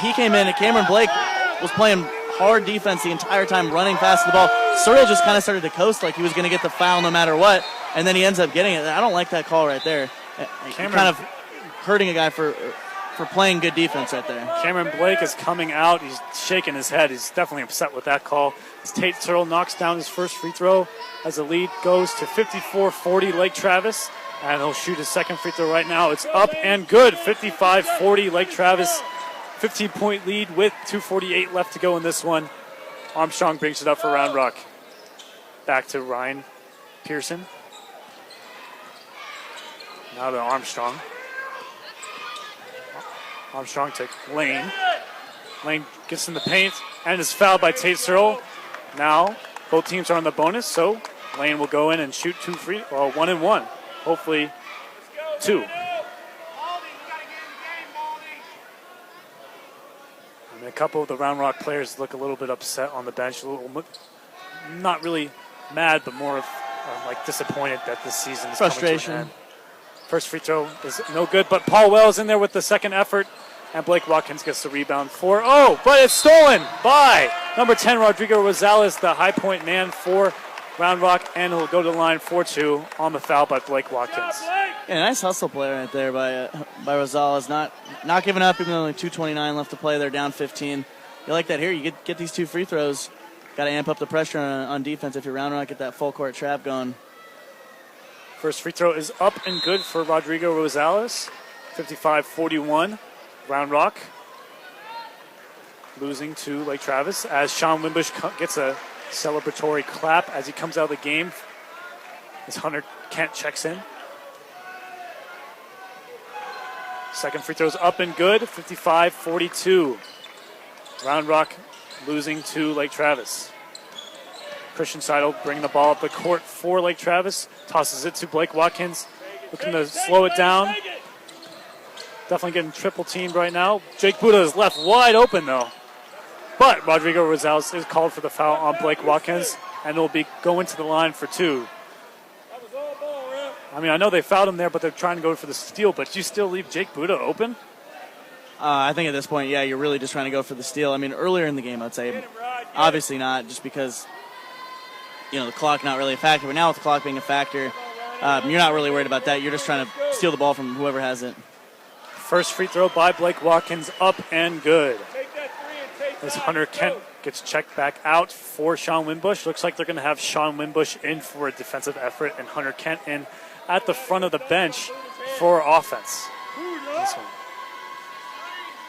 He came in, and Cameron Blake was playing hard defense the entire time, running fast to the ball. Searle just kind of started to coast like he was going to get the foul no matter what, and then he ends up getting it. I don't like that call right there. Kind of hurting a guy for for playing good defense right there. Cameron Blake is coming out. He's shaking his head. He's definitely upset with that call. As Tate Searle knocks down his first free throw as the lead goes to 54-40 Lake Travis. And he'll shoot his second free throw right now. It's up and good. 55-40 Lake Travis. 15-point lead with 2:48 left to go in this one. Armstrong brings it up for Round Rock. Back to Ryan Pearson. Now to Armstrong. Armstrong to Lane. Lane gets in the paint and is fouled by Tate Searle. Now both teams are on the bonus, so Lane will go in and shoot 1 and 1. Hopefully 2. And a couple of the Round Rock players look a little bit upset on the bench. Not really mad, but more of like disappointed that this season is frustration. Coming to an end. First free throw is no good, but Paul Wells in there with the second effort, and Blake Watkins gets the rebound for. Oh, but it's stolen by number 10, Rodrigo Rosales, the high point man for Round Rock, and he'll go to the line 4-2 on the foul by Blake Watkins. Yeah, nice hustle play right there by Rosales. Not giving up, even though only 2:29 left to play. They're down 15. You like that here. You get these 2 free throws. Got to amp up the pressure on defense if you're Round Rock. Get that full court trap going. First free throw is up and good for Rodrigo Rosales. 55-41, Round Rock. Losing to Lake Travis as Sean Wimbush gets a celebratory clap as he comes out of the game. As Hunter Kent checks in. Second free throw's up and good. 55-42. Round Rock losing to Lake Travis. Christian Seidel bringing the ball up the court for Lake Travis. Tosses it to Blake Watkins. Looking to slow it down. Definitely getting triple teamed right now. Jake Buddha is left wide open though. But Rodrigo Rosales is called for the foul on Blake Watkins, and will be going to the line for 2. I mean, I know they fouled him there, but they're trying to go for the steal. But do you still leave Jake Buddha open? I think at this point, yeah, you're really just trying to go for the steal. I mean, earlier in the game, I'd say obviously not, just because, the clock not really a factor. But now with the clock being a factor, you're not really worried about that. You're just trying to steal the ball from whoever has it. First free throw by Blake Watkins, up and good. As Hunter Kent gets checked back out for Sean Wimbush. Looks like they're going to have Sean Wimbush in for a defensive effort and Hunter Kent in at the front of the bench for offense. This one.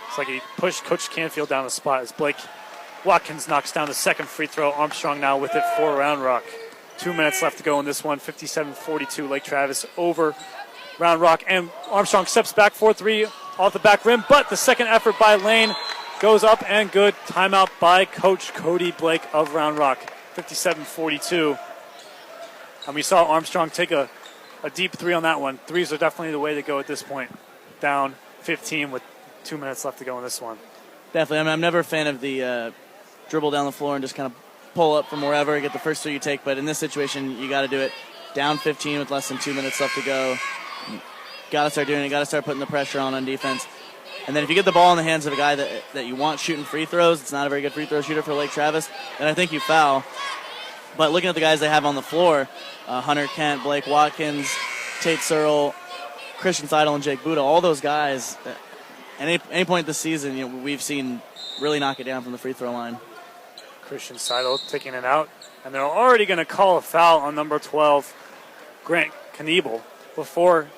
It's like he pushed Coach Canfield down the spot as Blake Watkins knocks down the second free throw. Armstrong now with it for Round Rock. 2 minutes left to go in this one. 57-42 Lake Travis over Round Rock. And Armstrong steps back 4-3 off the back rim, but the second effort by Lane goes up and good. Timeout by Coach Cody Blake of Round Rock. 57-42. And we saw Armstrong take a deep 3 on that one. Threes are definitely the way to go at this point. Down 15 with 2 minutes left to go in this one. Definitely. I mean, I'm never a fan of the dribble down the floor and just kind of pull up from wherever, get the first 3 you take. But in this situation, you got to do it. Down 15 with less than 2 minutes left to go. Got to start doing it. Got to start putting the pressure on defense. And then if you get the ball in the hands of a guy that you want shooting free throws, it's not a very good free throw shooter for Lake Travis, then I think you foul. But looking at the guys they have on the floor, Hunter Kent, Blake Watkins, Tate Searle, Christian Seidel, and Jake Buddha, all those guys, at any point this season, we've seen really knock it down from the free throw line. Christian Seidel taking it out. And they're already going to call a foul on number 12, Grant Kniebel, before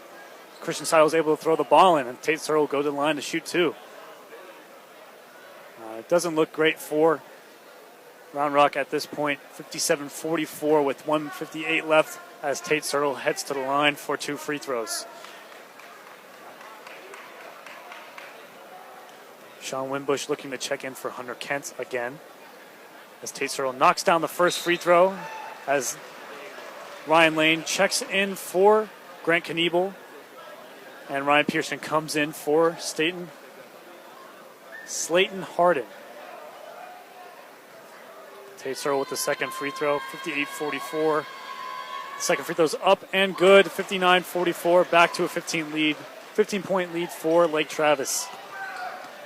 Christian Seidel was able to throw the ball in, and Tate Searle will go to the line to shoot 2. It doesn't look great for Round Rock at this point. 57-44 with 1:58 left as Tate Searle heads to the line for 2 free throws. Sean Wimbush looking to check in for Hunter Kent again. As Tate Searle knocks down the first free throw as Ryan Lane checks in for Grant Kniebel. And Ryan Pearson comes in for Slayton Harden. Tate Searle with the second free throw, 58-44. Second free throw's up and good, 59-44. Back to a 15-point lead for Lake Travis.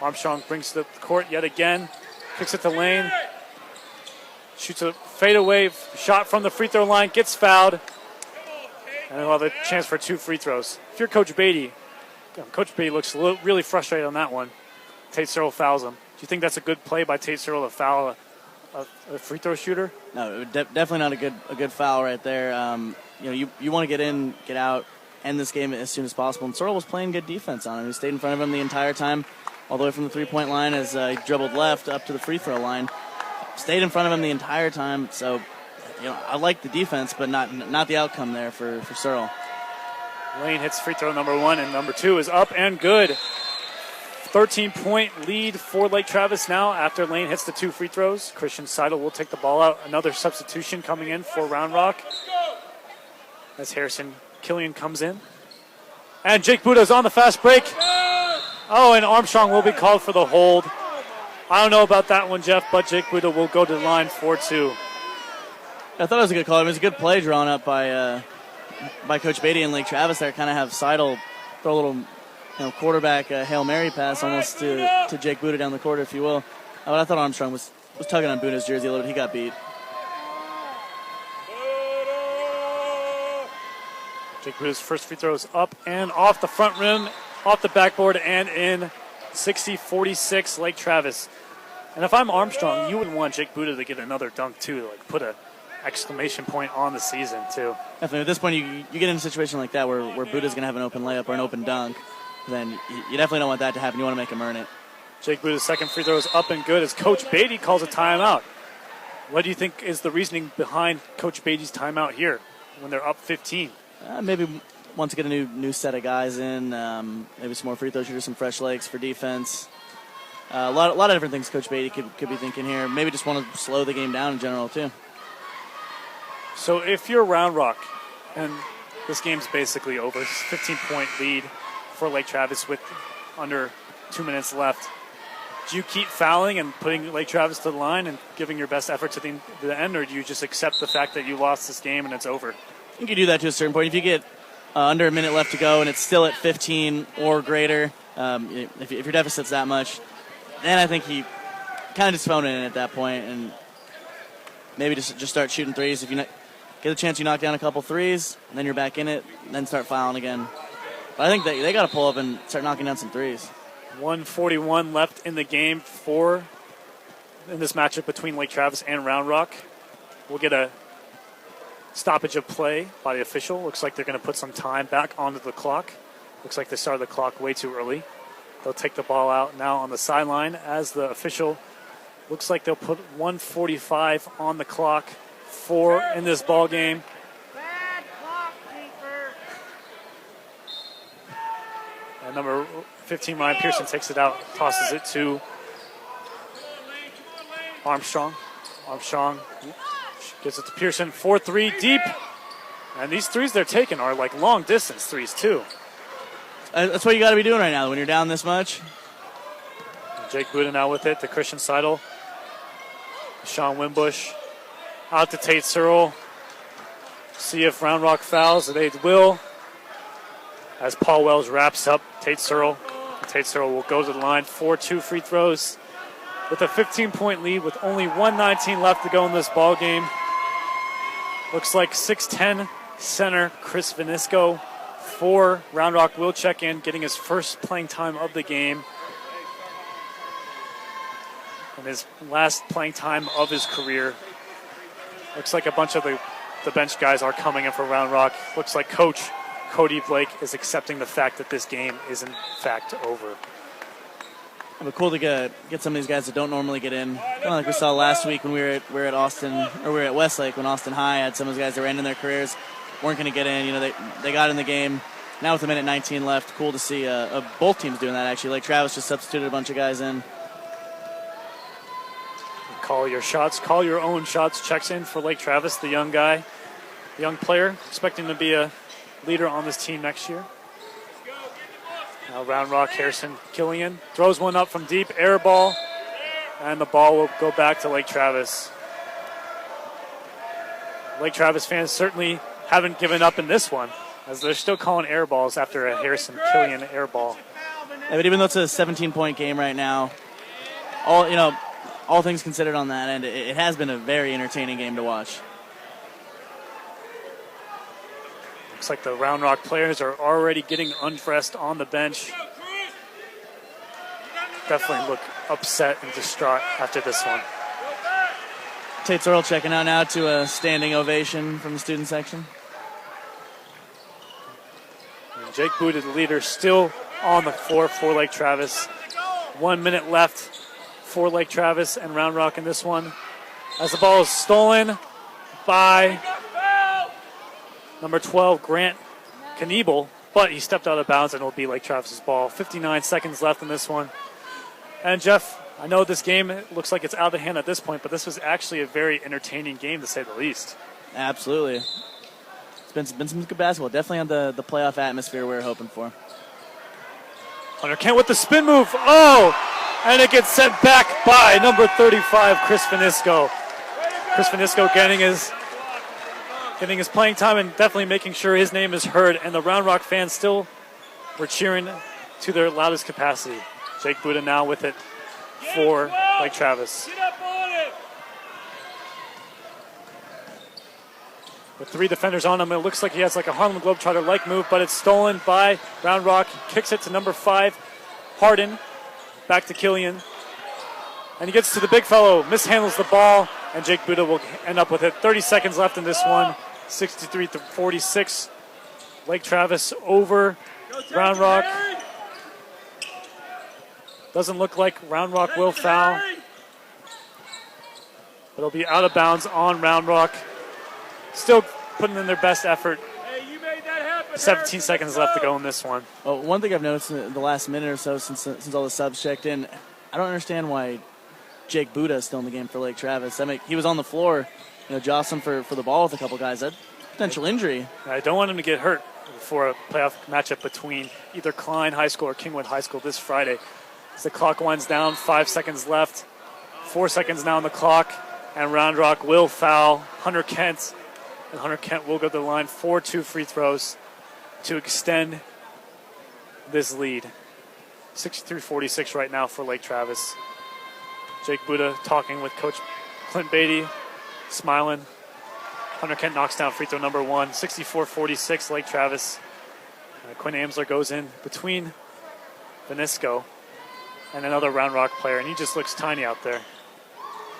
Armstrong brings to the court yet again, kicks it to Lane. Shoots a fadeaway shot from the free throw line, gets fouled. And he'll have a chance for 2 free throws. If you're Coach Beatty, Coach B looks really frustrated on that one. Tate Searle fouls him. Do you think that's a good play by Tate Searle to foul a free throw shooter? No, definitely not a good foul right there. You want to get in, get out, end this game as soon as possible. And Searle was playing good defense on him. He stayed in front of him the entire time, all the way from the three-point line as he dribbled left up to the free throw line. Stayed in front of him the entire time. So, I like the defense, but not the outcome there for Searle. Lane hits free throw number 1, and number 2 is up and good. 13-point lead for Lake Travis now after Lane hits the 2 free throws. Christian Seidel will take the ball out. Another substitution coming in for Round Rock as Harrison Killian comes in. And Jake Buda's on the fast break. Oh, and Armstrong will be called for the hold. I don't know about that one, Jeff, but Jake Buda will go to the line for 2. I thought it was a good call. It was a good play drawn up by Coach Beatty and Lake Travis there. Kind of have Seidel throw a little quarterback Hail Mary pass almost to Jake Buda down the court, if you will. But I thought Armstrong was tugging on Buda's jersey a little bit. He got beat. Jake Buda's first free throw is up and off the front rim, off the backboard, and in. 60-46 Lake Travis. And if I'm Armstrong, you wouldn't want Jake Buda to get another dunk too, like put a exclamation point on the season too. Definitely. At this point, you get in a situation like that where Buda's going to have an open layup or an open dunk, then you definitely don't want that to happen. You want to make him earn it. Jake Buda's second free throw is up and good as Coach Beatty calls a timeout. What do you think is the reasoning behind Coach Beatty's timeout here when they're up 15? Maybe want to get a new set of guys in, maybe some more free throw shooters, some fresh legs for defense. A lot of different things Coach Beatty could be thinking here. Maybe just want to slow the game down in general too. So if you're Round Rock, and this game's basically over, 15-point lead for Lake Travis with under 2 minutes left, do you keep fouling and putting Lake Travis to the line and giving your best effort to the end, or do you just accept the fact that you lost this game and it's over? I think you do that to a certain point. If you get under a minute left to go and it's still at 15 or greater, if your deficit's that much, then I think you kind of just phone it in at that point and maybe just start shooting threes. If you get a chance, you knock down a couple threes, and then you're back in it, and then start fouling again. But I think they got to pull up and start knocking down some threes. 1:41 left in the game in this matchup between Lake Travis and Round Rock. We'll get a stoppage of play by the official. Looks like they're going to put some time back onto the clock. Looks like they started the clock way too early. They'll take the ball out now on the sideline as the official looks like they'll put 1:45 on the clock in this ball game. Bad clock keeper. And number 15, Ryan Pearson, takes it out, tosses it to Armstrong. Armstrong gets it to Pearson, 4-3 deep. And these threes they're taking are like long distance threes too. That's what you got to be doing right now when you're down this much. Jake Buda now with it to Christian Seidel. Sean Wimbush out to Tate Searle. See if Round Rock fouls. They will. As Paul Wells wraps up Tate Searle. Tate Searle will go to the line for 2 free throws with a 15-point lead with only 1:19 left to go in this ball game. Looks like 6'10" center Chris Vanisco for Round Rock will check in, getting his first playing time of the game. And his last playing time of his career. Looks like a bunch of the bench guys are coming in for Round Rock. Looks like Coach Cody Blake is accepting the fact that this game is in fact over. But cool to get some of these guys that don't normally get in. Kind of like we saw last week when we were at Austin, or we were at Westlake when Austin High had some of those guys that were ending their careers, weren't going to get in. You know, they got in the game. Now with a minute 19 left, cool to see both teams doing that actually. Like Travis just substituted a bunch of guys in. Call your shots, call your own shots. Checks in for Lake Travis, the young guy, the young player, expecting to be a leader on this team next year. Now Round Rock, Harrison Killian throws one up from deep, air ball, and the ball will go back to Lake Travis. Lake Travis fans certainly haven't given up in this one, as they're still calling air balls after a Harrison Killian air ball. Yeah, but even though it's a 17-point game right now, all things considered on that end, it has been a very entertaining game to watch. Looks like the Round Rock players are already getting undressed on the bench. Definitely look upset and distraught after this one. Tate Sorrell checking out now to a standing ovation from the student section. And Jake Buda, the leader, still on the floor for Lake Travis. 1 minute left for Lake Travis and Round Rock in this one. As the ball is stolen by number 12, Grant Kniebel, but he stepped out of bounds and it'll be Lake Travis's ball. 59 seconds left in this one. And Jeff, I know this game looks like it's out of hand at this point, but this was actually a very entertaining game to say the least. Absolutely. It's been some good basketball. Definitely on the playoff atmosphere we were hoping for. Hunter Kent with the spin move. Oh! And it gets sent back by number 35, Chris Finisco. Chris Finisco getting his playing time and definitely making sure his name is heard. And the Round Rock fans still were cheering to their loudest capacity. Jake Buda now with it for Lake Travis. With 3 defenders on him, it looks like he has like a Harlem Globetrotter-like move, but it's stolen by Round Rock. Kicks it to number 5, Harden. Back to Killian. And he gets to the big fellow, mishandles the ball, and Jake Buda will end up with it. 30 seconds left in this one, 63-46. Lake Travis over Round Rock. Doesn't look like Round Rock will foul. But it'll be out of bounds on Round Rock. Still putting in their best effort. 17 seconds left to go in this one. Well, one thing I've noticed in the last minute or so since all the subs checked in, I don't understand why Jake Buda is still in the game for Lake Travis. I mean, he was on the floor, jostling for the ball with a couple guys. That's potential injury. I don't want him to get hurt for a playoff matchup between either Klein High School or Kingwood High School this Friday. As the clock winds down, 5 seconds left. 4 seconds now on the clock, and Round Rock will foul Hunter Kent. And Hunter Kent will go to the line for 2 free throws to extend this lead. 63-46 right now for Lake Travis. Jake Buda talking with Coach Clint Beatty, smiling. Hunter Kent knocks down free throw number 1. 64-46 Lake Travis. Quinn Amsler goes in between Venisco and another Round Rock player, and he just looks tiny out there.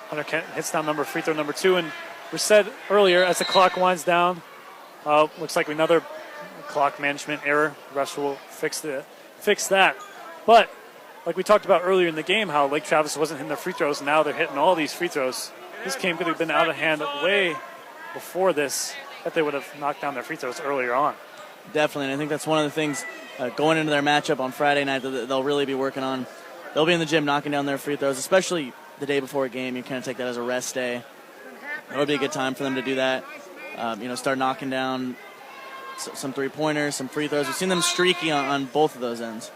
Hunter Kent hits down free throw number 2, and we said earlier as the clock winds down, looks like another clock management error. The refs will fix that. But like we talked about earlier in the game, how Lake Travis wasn't hitting their free throws, and now they're hitting all these free throws. This game could have been out of hand way before this, that they would have knocked down their free throws earlier on. Definitely, and I think that's one of the things going into their matchup on Friday night that they'll really be working on. They'll be in the gym knocking down their free throws, especially the day before a game. You kind of take that as a rest day. That would be a good time for them to do that. Start knocking down some three-pointers, some free throws. We've seen them streaky on both of those ends.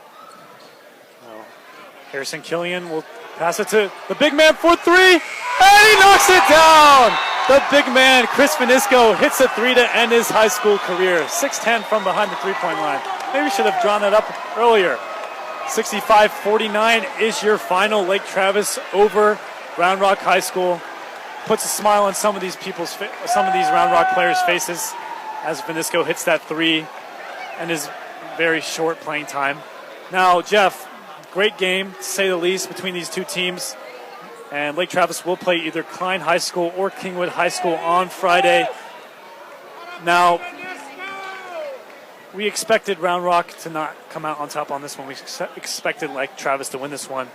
Harrison Killian will pass it to the big man for 3, and he knocks it down! The big man, Chris Finisco, hits a 3 to end his high school career. 6'10" from behind the three-point line. Maybe we should have drawn that up earlier. 65-49 is your final. Lake Travis over Round Rock High School. Puts a smile on some of these Round Rock players' faces as Venisco hits that 3 and his very short playing time. Now, Jeff, great game, to say the least, between these two teams. And Lake Travis will play either Klein High School or Kingwood High School on Friday. Now, we expected Round Rock to not come out on top on this one. We expected Lake Travis to win this one.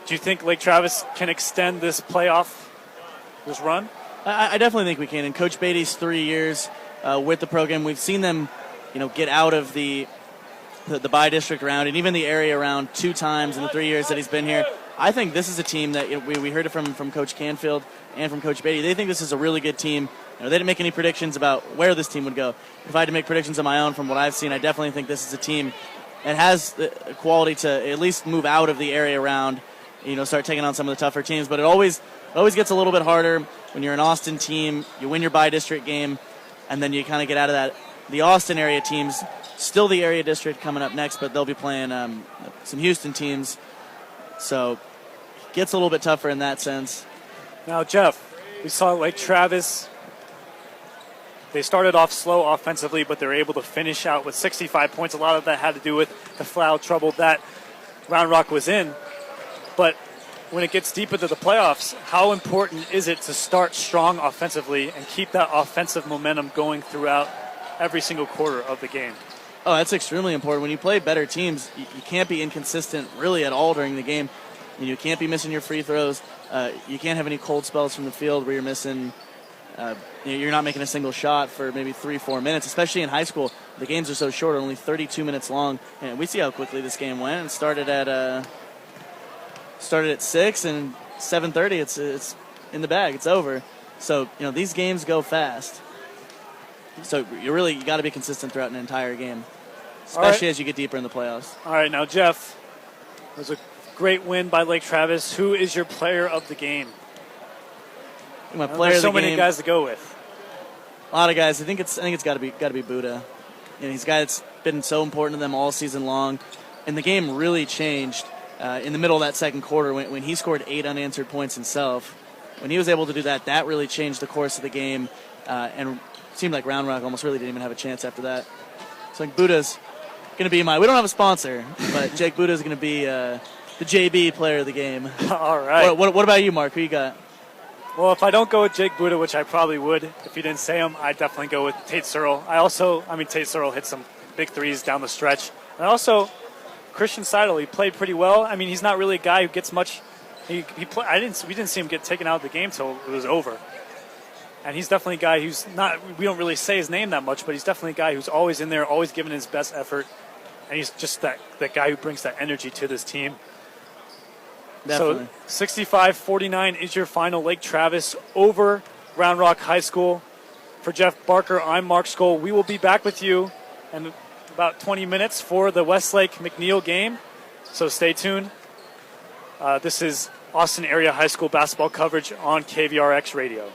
Do you think Lake Travis can extend this run? I definitely think we can. In Coach Beatty's 3 years with the program, we've seen them, get out of the by-district round and even the area round 2 times in the 3 years that he's been here. I think this is a team that we heard it from Coach Canfield and from Coach Beatty. They think this is a really good team. They didn't make any predictions about where this team would go. If I had to make predictions of my own from what I've seen, I definitely think this is a team that has the quality to at least move out of the area round, start taking on some of the tougher teams. But it always gets a little bit harder when you're an Austin team. You win your by-district game, and then you kind of get out of that. The Austin area teams, still the area district coming up next, but they'll be playing some Houston teams. So it gets a little bit tougher in that sense. Now, Jeff, we saw Lake Travis They started off slow offensively, but they were able to finish out with 65 points. A lot of that had to do with the foul trouble that Round Rock was in. But when it gets deep into the playoffs, how important is it to start strong offensively and keep that offensive momentum going throughout every single quarter of the game? Oh, that's extremely important. When you play better teams, you can't be inconsistent really at all during the game. You can't be missing your free throws. You can't have any cold spells from the field where you're missing. You're not making a single shot for maybe 3-4 minutes, especially in high school. The games are so short, only 32 minutes long. And we see how quickly this game went. It started at 6 and 7:30. It's in the bag. It's over. So these games go fast. So you got to be consistent throughout an entire game, especially as you get deeper in the playoffs. All right, now Jeff, it was a great win by Lake Travis. Who is your player of the game? My player There's of the so many game, guys to go with. A lot of guys. I think it's got to be Buddha. He's a guy that's been so important to them all season long, and the game really changed in the middle of that second quarter when he scored 8 unanswered points himself. When he was able to do that, that really changed the course of the game, and it seemed like Round Rock almost really didn't even have a chance after that. So I think Buddha's going to be we don't have a sponsor, but Jake Buddha's going to be the JB player of the game. All right. What about you, Mark? Who you got? Well, if I don't go with Jake Buddha, which I probably would, if you didn't say him, I'd definitely go with Tate Searle. Tate Searle hit some big threes down the stretch. And also, Christian Seidel, he played pretty well. I mean, he's not really a guy who gets much. We didn't see him get taken out of the game till it was over. And he's definitely a guy who's not. We don't really say his name that much, but he's definitely a guy who's always in there, always giving his best effort. And he's just that guy who brings that energy to this team. Definitely. So 65-49 is your final. Lake Travis over Round Rock High School. For Jeff Barker, I'm Mark Skoll. We will be back with you in about 20 minutes for the Westlake McNeil game. So stay tuned. This is Austin Area High School basketball coverage on KVRX Radio.